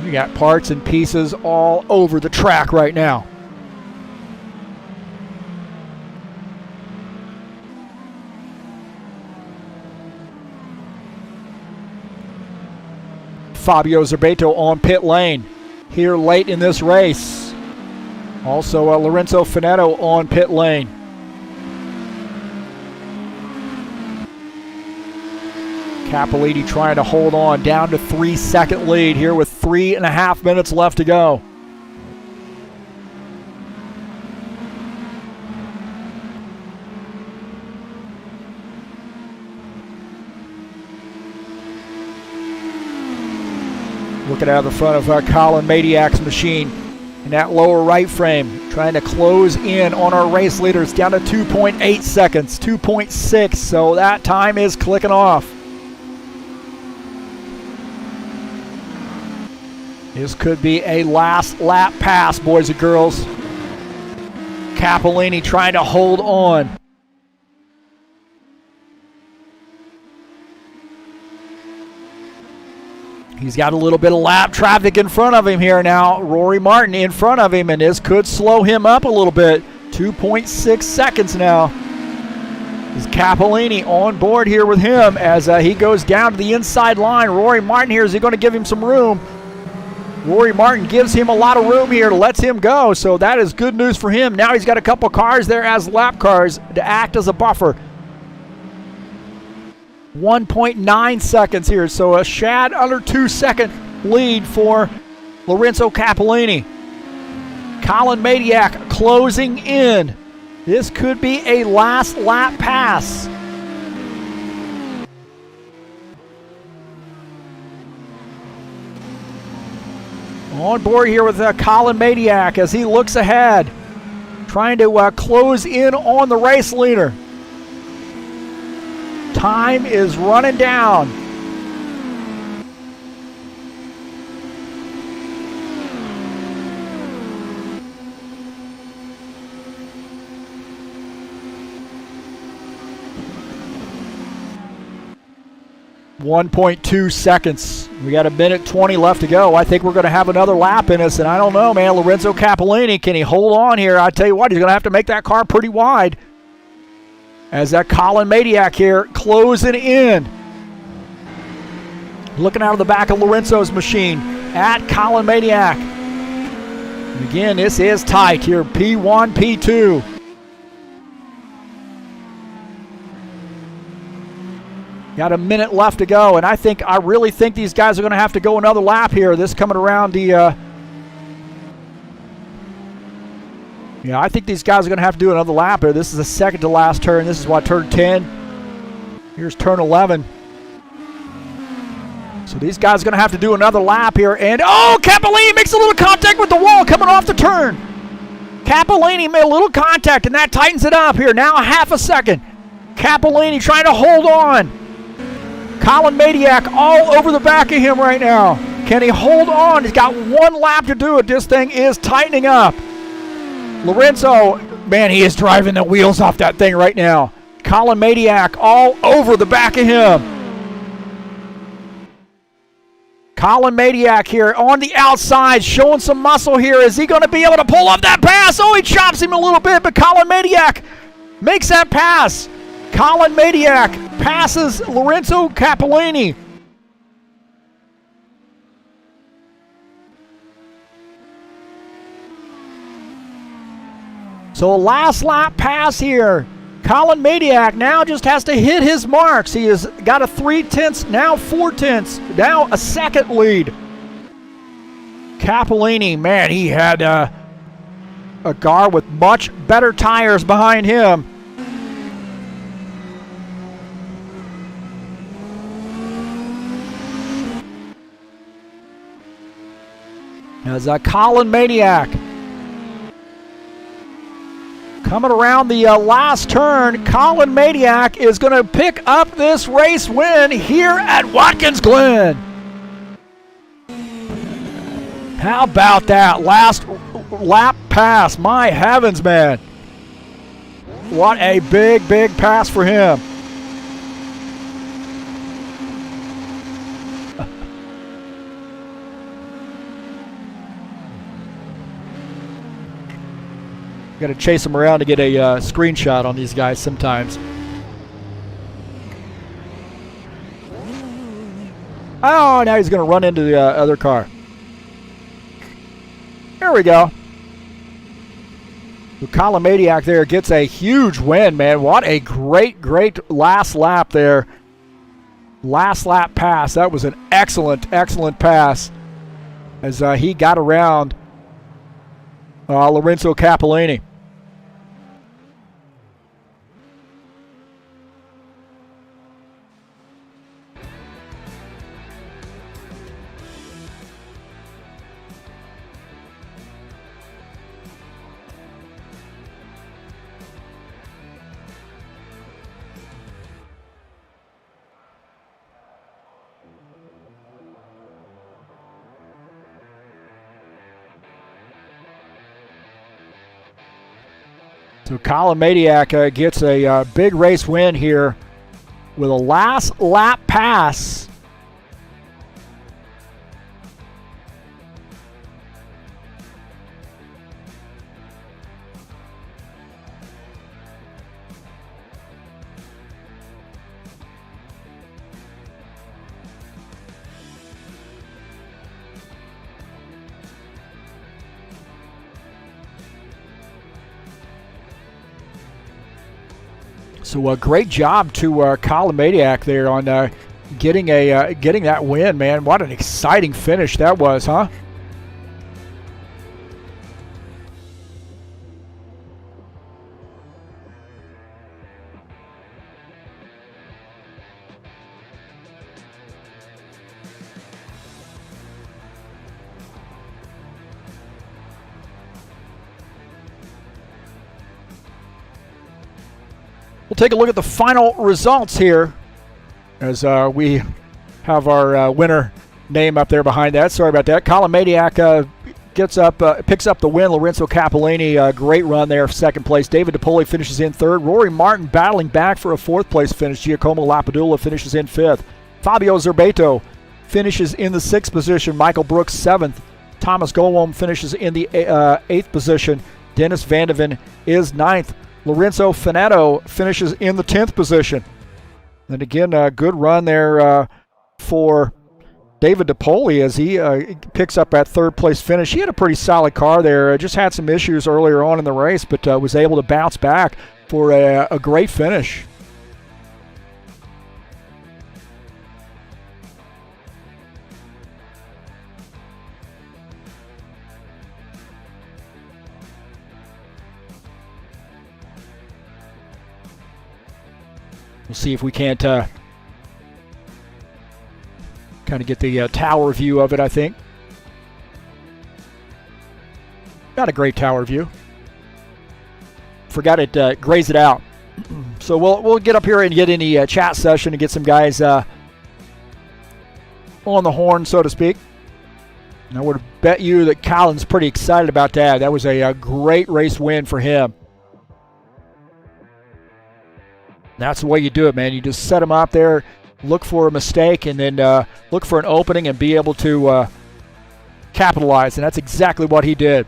We got parts and pieces all over the track right now. Fabio Zerbato on pit lane here late in this race. Also Lorenzo Finetto on pit lane. Cappellini trying to hold on, down to 3-second lead here with 3.5 minutes left to go. Looking out of the front of Colin Madiak's machine in that lower right frame, trying to close in on our race leaders, down to 2.8 seconds, 2.6, so that time is clicking off. This could be a last lap pass, boys and girls. Cappellini trying to hold on. He's got a little bit of lap traffic in front of him here now. Rory Martin in front of him, and this could slow him up a little bit. 2.6 seconds now. Is Cappellini on board here with him as he goes down to the inside line. Rory Martin here, is he going to give him some room? Rory Martin gives him a lot of room here, lets him go, so that is good news for him. Now he's got a couple cars there as lap cars to act as a buffer. 1.9 seconds here, so a shad under 2-second lead for Lorenzo Capellini. Colin Madiak closing in. This could be a last lap pass. On board here with Colin Madiak as he looks ahead, trying to close in on the race leader. Time is running down. .2 seconds. We got 1:20 left to go. I think we're going to have another lap in us, and I don't know, man. Lorenzo Capellini, can he hold on here? I tell you what, he's going to have to make that car pretty wide. As that Colin Madiak here closing in. Looking out of the back of Lorenzo's machine at Colin Madiak. And again, this is tight here, P1, P2. Got a minute left to go, and I really think these guys are going to have to go another lap here. This coming around the, I think these guys are going to have to do another lap here. This is the second to last turn. This is what, turn 10. Here's turn 11. So these guys are going to have to do another lap here, and Capellini makes a little contact with the wall coming off the turn. Capellini made a little contact, and that tightens it up here. Now a half a second. Capellini trying to hold on. Colin Madiak all over the back of him right now. Can he hold on? He's got one lap to do it. This thing is tightening up. Lorenzo, man, he is driving the wheels off that thing right now. Colin Madiak all over the back of him. Colin Madiak here on the outside, showing some muscle here. Is he going to be able to pull off that pass? He chops him a little bit, but Colin Madiak makes that pass. Colin Madiak passes Lorenzo Capellini. So last lap pass here. Colin Madiak now just has to hit his marks. He has got a 3/10, now 4/10, now a second lead. Capellini, man, he had a car with much better tires behind him. As Colin Madiak coming around the last turn, Colin Madiak is going to pick up this race win here at Watkins Glen. How about that last lap pass? My heavens, man. What a big, big pass for him. Got to chase them around to get a screenshot on these guys sometimes. Oh, now he's going to run into the other car. There we go. So Colin Madiak there gets a huge win, man. What a great, great last lap there. Last lap pass. That was an excellent, excellent pass as he got around Lorenzo Capellini. So Colin Madiak gets a big race win here with a last lap pass. So a great job to Colin Maniac there on getting that win, man. What an exciting finish that was, huh? We'll take a look at the final results here as we have our winner name up there behind that. Sorry about that. Colin Maniac picks up the win. Lorenzo Capellini, great run there, second place. David DiPoli finishes in third. Rory Martin battling back for a fourth place finish. Giacomo Lapadula finishes in fifth. Fabio Zerbato finishes in the sixth position. Michael Brooks, seventh. Thomas Golom finishes in the eighth position. Dennis Vandeven is ninth. Lorenzo Fanato finishes in the 10th position. And again, a good run there for David DiPoli as he picks up that third place finish. He had a pretty solid car there. Just had some issues earlier on in the race, but was able to bounce back for a great finish. We'll see if we can't kind of get the tower view of it, I think. Not a great tower view. Forgot it, graze it out. So we'll get up here and get in the chat session and get some guys on the horn, so to speak. And I would bet you that Colin's pretty excited about that. That was a great race win for him. That's the way you do it, man. You just set them up there, look for a mistake, and then look for an opening and be able to capitalize. And that's exactly what he did.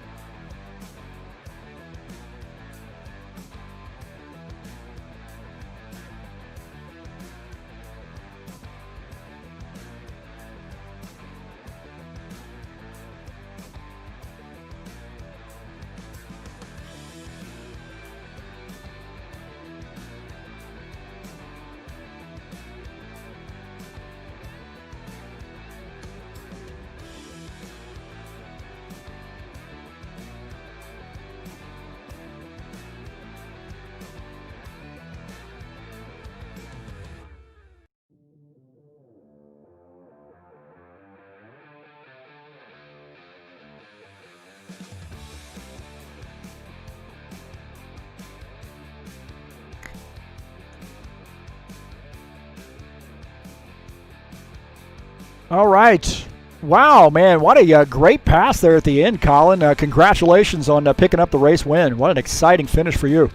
All right. Wow, man, what a great pass there at the end, Colin. Congratulations on picking up the race win. What an exciting finish for you.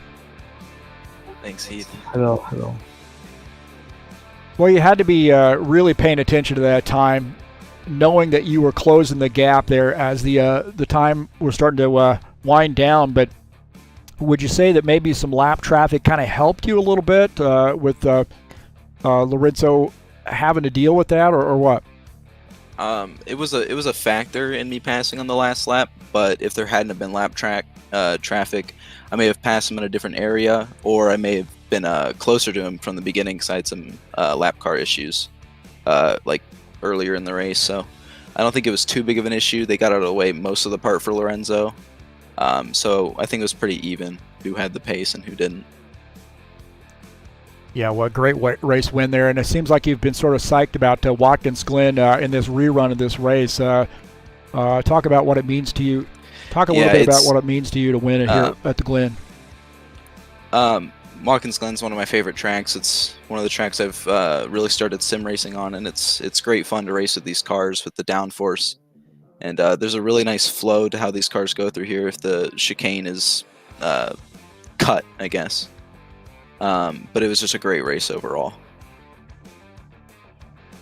Thanks, Heath. Hello. Well, you had to be really paying attention to that time, knowing that you were closing the gap there as the time was starting to wind down. But would you say that maybe some lap traffic kind of helped you a little bit with Lorenzo having to deal with that, or what? It was a factor in me passing on the last lap, but if there hadn't have been lap traffic, I may have passed him in a different area, or I may have been closer to him from the beginning because I had some lap car issues like earlier in the race. So I don't think it was too big of an issue. They got out of the way most of the part for Lorenzo, so I think it was pretty even who had the pace and who didn't. Yeah, well, great race win there, and it seems like you've been sort of psyched about Watkins Glen in this rerun of this race. Talk about what it means to you. Talk a little bit about what it means to you to win it here at the Glen. Watkins Glen's one of my favorite tracks. It's one of the tracks I've really started sim racing on, and it's great fun to race with these cars with the downforce. And there's a really nice flow to how these cars go through here if the chicane is cut, I guess. But it was just a great race overall.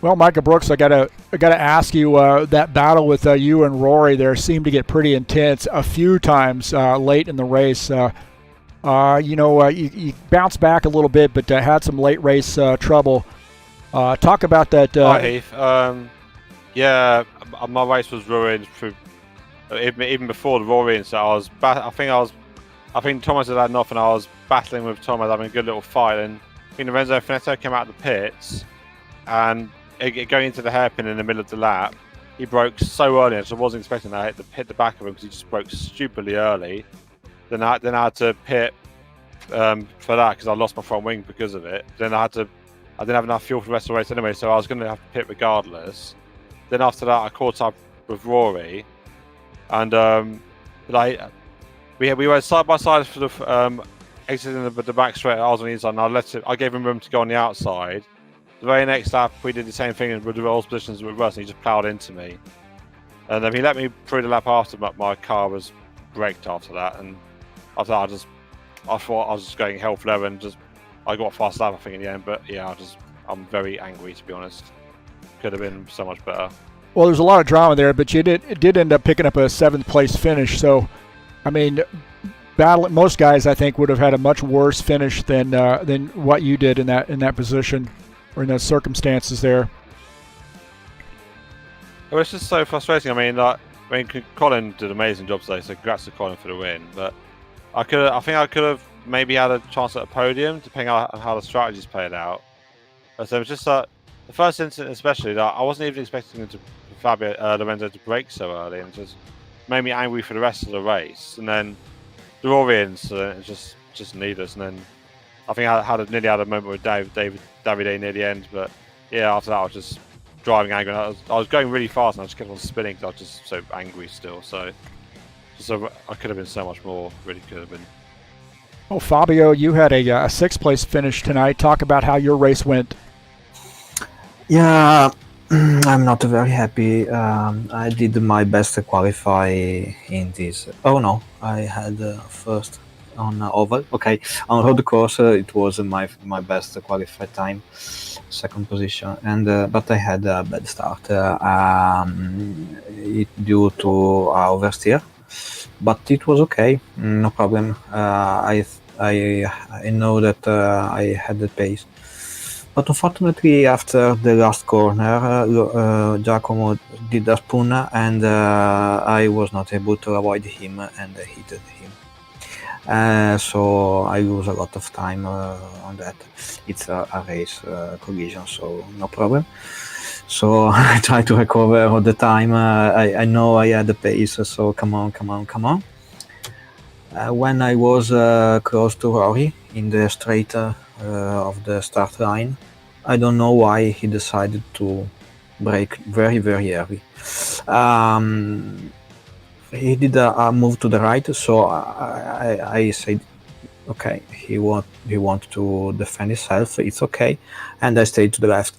Well, Michael Brooks, I gotta ask you, that battle with you and Rory there seemed to get pretty intense a few times late in the race. You bounced back a little bit, but had some late race trouble. Talk about that. Hi, Heath. Yeah, my race was ruined through even before the Rory, so I think I was I think Thomas had had enough, and I was battling with Thomas, having a good little fight. And I think Lorenzo Fanatec came out of the pits, and going into the hairpin in the middle of the lap, he broke so early, so I wasn't expecting that to hit the back of him because he just broke stupidly early. Then I had to pit for that because I lost my front wing because of it. Then I didn't have enough fuel for the rest of the race anyway, so I was going to have to pit regardless. Then after that, I caught up with Rory, and we were side by side for the exiting the back straight. I was on the inside, and I gave him room to go on the outside. The very next lap, we did the same thing with the rolls positions reverse, and he just ploughed into me. And then he let me through the lap after, but my car was braked after that. And after that, I thought I was just going hell for leather, and I got a fast lap, I think, in the end. But yeah, I'm very angry, to be honest. Could have been so much better. Well, there's a lot of drama there, but you did end up picking up a 7th place finish. So, I mean, most guys I think would have had a much worse finish than what you did in that position or in those circumstances there. Well, it's just so frustrating. I mean, Colin did an amazing job today, so congrats to Colin for the win. But I think I could have maybe had a chance at a podium, depending on how the strategies played out. So it was just the first incident, especially, that I wasn't even expecting Lorenzo to brake so early, and just made me angry for the rest of the race. And then the Rory incident is just needless. And then I think I nearly had a moment with Davide near the end, but yeah, after that I was just driving angry. And I was going really fast, and I just kept on spinning because I was just so angry still. So I could have been so much more. Really could have been. Oh, Fabio, you had a 6th place finish tonight. Talk about how your race went. Yeah, I'm not very happy. I did my best to qualify in this. Oh no, I had first on oval. Okay, on road course it was my best qualified time, 2nd position, and but I had a bad start. It due to oversteer, but it was okay, no problem. I know that I had the pace. But unfortunately, after the last corner, Giacomo did a spun, and I was not able to avoid him and hit him. So I lose a lot of time on that. It's a race collision, so no problem. So I try to recover all the time. I know I had the pace, so come on. When I was close to Rory in the straight of the start line, I don't know why he decided to brake very, very early. He did a move to the right, so I said, okay, he want to defend himself, it's okay, and I stayed to the left.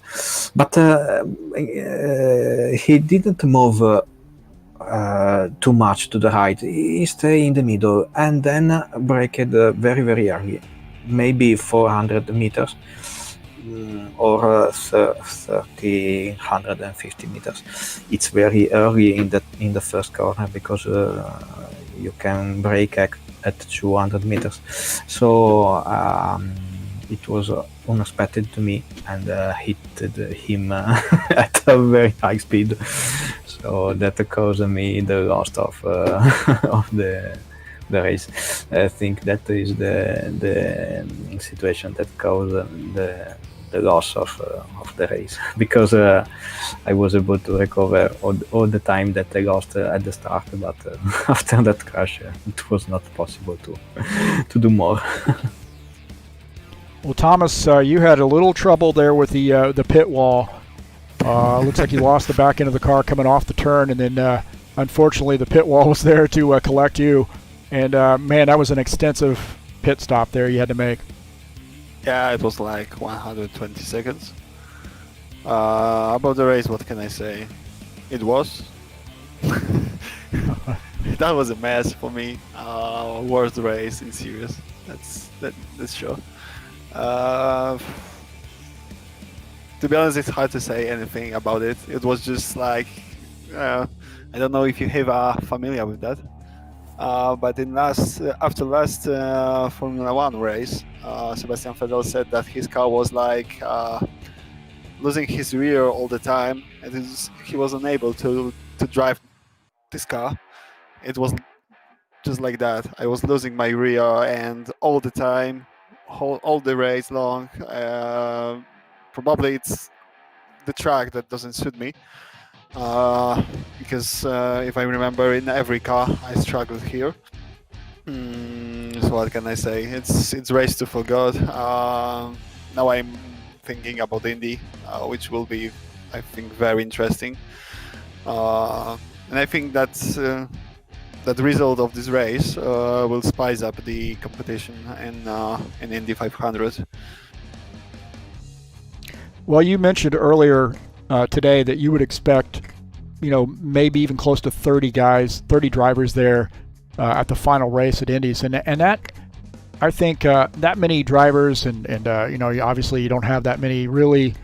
But he didn't move too much to the right. He stayed in the middle and then braked very, very early, maybe 400 meters or 150 meters. It's very early in the first corner because you can brake at 200 meters. So it was unexpected to me, and hit him at a very high speed. So that caused me the loss of the race. I think that is the situation that caused the loss of the race, because I was able to recover all the time that I lost at the start, but after that crash it was not possible to do more. Well, Thomas, you had a little trouble there with the pit wall. Looks like you lost the back end of the car coming off the turn, and then unfortunately the pit wall was there to collect you. And man, that was an extensive pit stop there you had to make. Yeah, it was like 120 seconds. About the race, what can I say? It was. That was a mess for me. Worst race in series. That's sure. To be honest, it's hard to say anything about it. It was just like, I don't know if you are familiar with that. But after last Formula 1 race, Sebastian Vettel said that his car was like losing his rear all the time, and he was unable to drive this car. It was just like that. I was losing my rear end all the time, all the race long. Probably it's the track that doesn't suit me. Because if I remember, in every car I struggled here. So what can I say? It's race to forgot. Now I'm thinking about Indy, which will be, I think, very interesting. And I think that the result of this race will spice up the competition in Indy 500. Well, you mentioned earlier today that you would expect, maybe even close to 30 drivers there at the final race at Indy's, and that, I think, that many drivers, and obviously you don't have that many really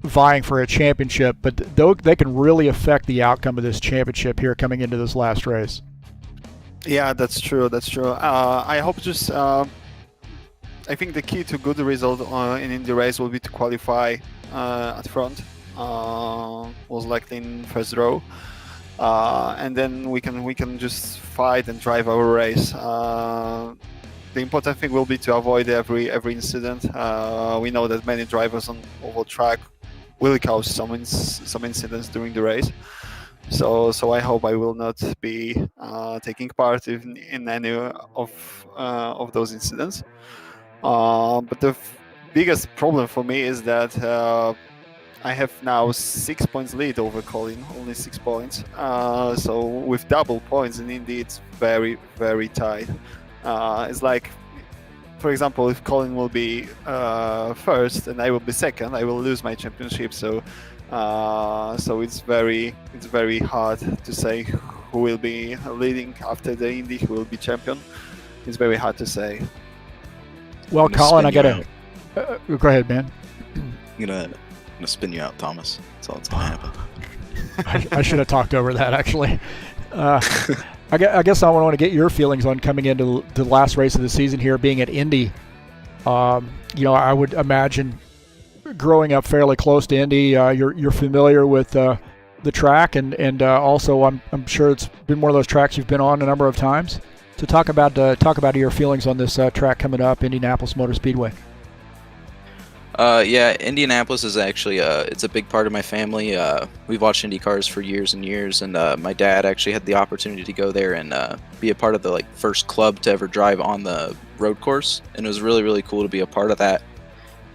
vying for a championship, but they can really affect the outcome of this championship here coming into this last race. Yeah, that's true. I hope just. I think the key to good result in Indy race will be to qualify at front, most likely in first row, and then we can just fight and drive our race. The important thing will be to avoid every incident. We know that many drivers on oval track will cause some incidents during the race. So I hope I will not be taking part in any of those incidents. But the biggest problem for me is that I have now 6 points lead over Colin, only 6 points. So with double points in Indy, it's very, very tight. It's like, for example, if Colin will be first and I will be second, I will lose my championship. So it's very hard to say who will be leading after the Indy, who will be champion. It's very hard to say. Well, Colin, I gotta go ahead, man. I'm gonna spin you out, Thomas. That's all that's gonna happen. I should have talked over that, actually. I guess I want to get your feelings on coming into the last race of the season here, being at Indy. I would imagine growing up fairly close to Indy, you're familiar with the track, and also I'm sure it's been one of those tracks you've been on a number of times. So talk about your feelings on this track coming up, Indianapolis Motor Speedway. Yeah, Indianapolis is actually it's a big part of my family. We've watched IndyCars for years and years, and my dad actually had the opportunity to go there and be a part of the first club to ever drive on the road course, and it was really, really cool to be a part of that.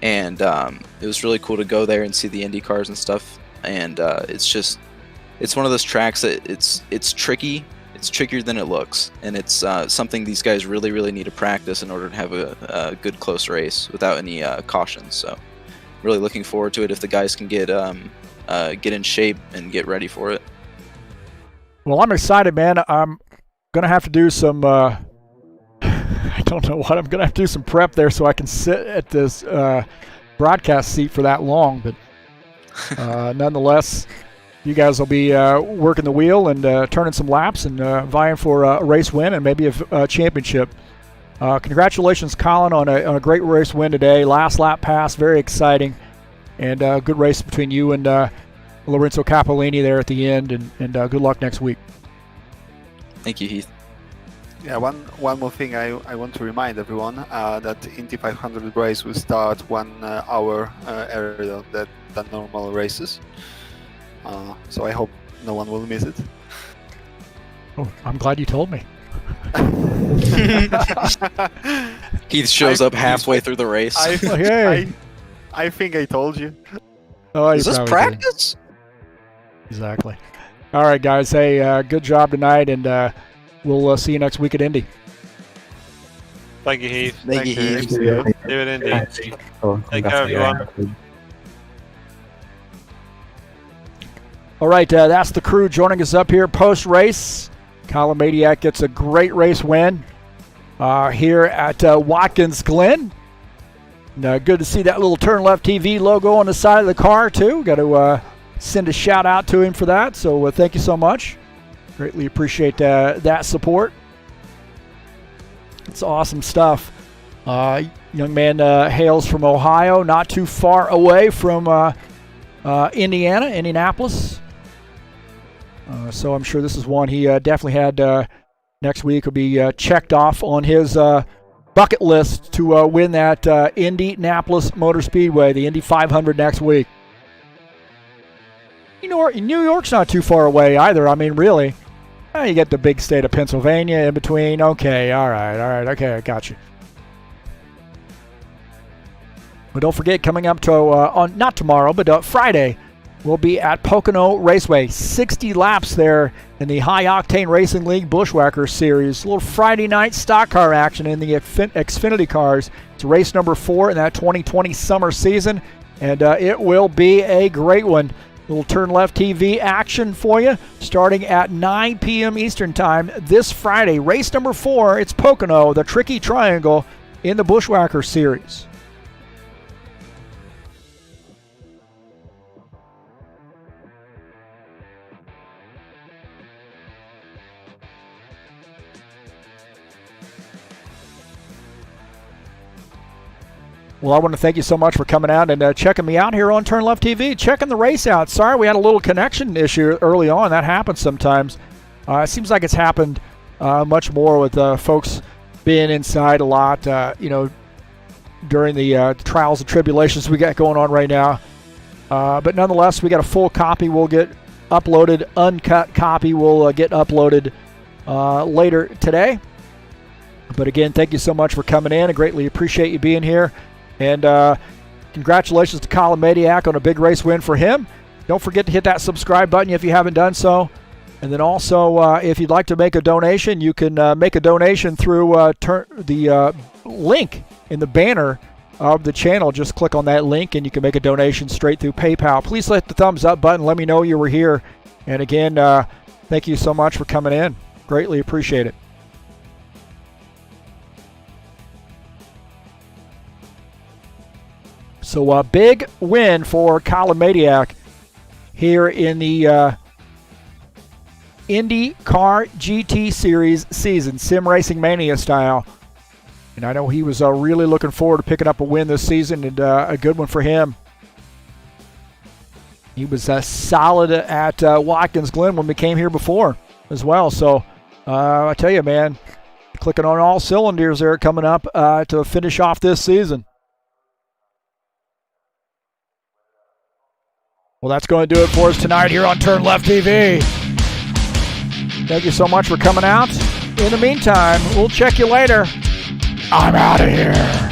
And it was really cool to go there and see the IndyCars and stuff. And it's one of those tracks that it's tricky. It's trickier than it looks, and it's something these guys really, really need to practice in order to have a good close race without any cautions. So, really looking forward to it if the guys can get in shape and get ready for it. Well, I'm excited, man. I'm gonna have to do some. I don't know what I'm gonna have to do some prep there so I can sit at this broadcast seat for that long, but nonetheless. You guys will be working the wheel and turning some laps and vying for a race win and maybe a championship. Congratulations, Colin, on a great race win today. Last lap pass, very exciting, and a good race between you and Lorenzo Capolini there at the end. And good luck next week. Thank you, Heath. Yeah, one more thing I want to remind everyone that Indy 500 race will start 1 hour earlier than normal races. So I hope no one will miss it. Oh, I'm glad you told me. Heath shows up halfway through the race. I think I told you. Oh, is this practice? Did. Exactly. All right, guys. Hey, good job tonight, and we'll see you next week at Indy. Thank you, Heath. Thank you, Heath. See you at Indy. Take care, everyone. All right, that's the crew joining us up here post-race. Colin Madiak gets a great race win here at Watkins Glen. And, good to see that little TurnLeftTV logo on the side of the car, too. Got to send a shout-out to him for that, so thank you so much. Greatly appreciate that support. It's awesome stuff. Young man hails from Ohio, not too far away from Indianapolis. So I'm sure this is one he definitely had next week will be checked off on his bucket list to win that Indianapolis Motor Speedway, the Indy 500 next week. New York's not too far away either. I mean, really. You get the big state of Pennsylvania in between. Okay, all right. Okay, I got you. But don't forget, coming up to on not tomorrow, but Friday, we'll be at Pocono Raceway. 60 laps there in the High Octane Racing League Bushwhacker Series. A little Friday night stock car action in the Xfinity cars. It's race number 4 in that 2020 summer season, and it will be a great one. Little Turn Left TV action for you starting at 9 p.m. Eastern Time this Friday. Race number 4, it's Pocono, the Tricky Triangle in the Bushwhacker Series. Well, I want to thank you so much for coming out and checking me out here on TurnLeft TV, checking the race out. Sorry we had a little connection issue early on. That happens sometimes. It seems like it's happened much more with folks being inside a lot, during the trials and tribulations we got going on right now. But nonetheless, we got a full copy. We'll get uploaded. Uncut copy will get uploaded later today. But again, thank you so much for coming in. I greatly appreciate you being here. And congratulations to Colin Madiak on a big race win for him. Don't forget to hit that subscribe button if you haven't done so. And then also, if you'd like to make a donation, you can make a donation through the link in the banner of the channel. Just click on that link and you can make a donation straight through PayPal. Please hit the thumbs up button. Let me know you were here. And again, thank you so much for coming in. Greatly appreciate it. So a big win for Colin Madiak here in the IndyCar GT Series season, Sim Racing Mania style. And I know he was really looking forward to picking up a win this season, and a good one for him. He was solid at Watkins Glen when we came here before as well. So I tell you, man, clicking on all cylinders there coming up to finish off this season. Well, that's going to do it for us tonight here on Turn Left TV. Thank you so much for coming out. In the meantime, we'll check you later. I'm out of here.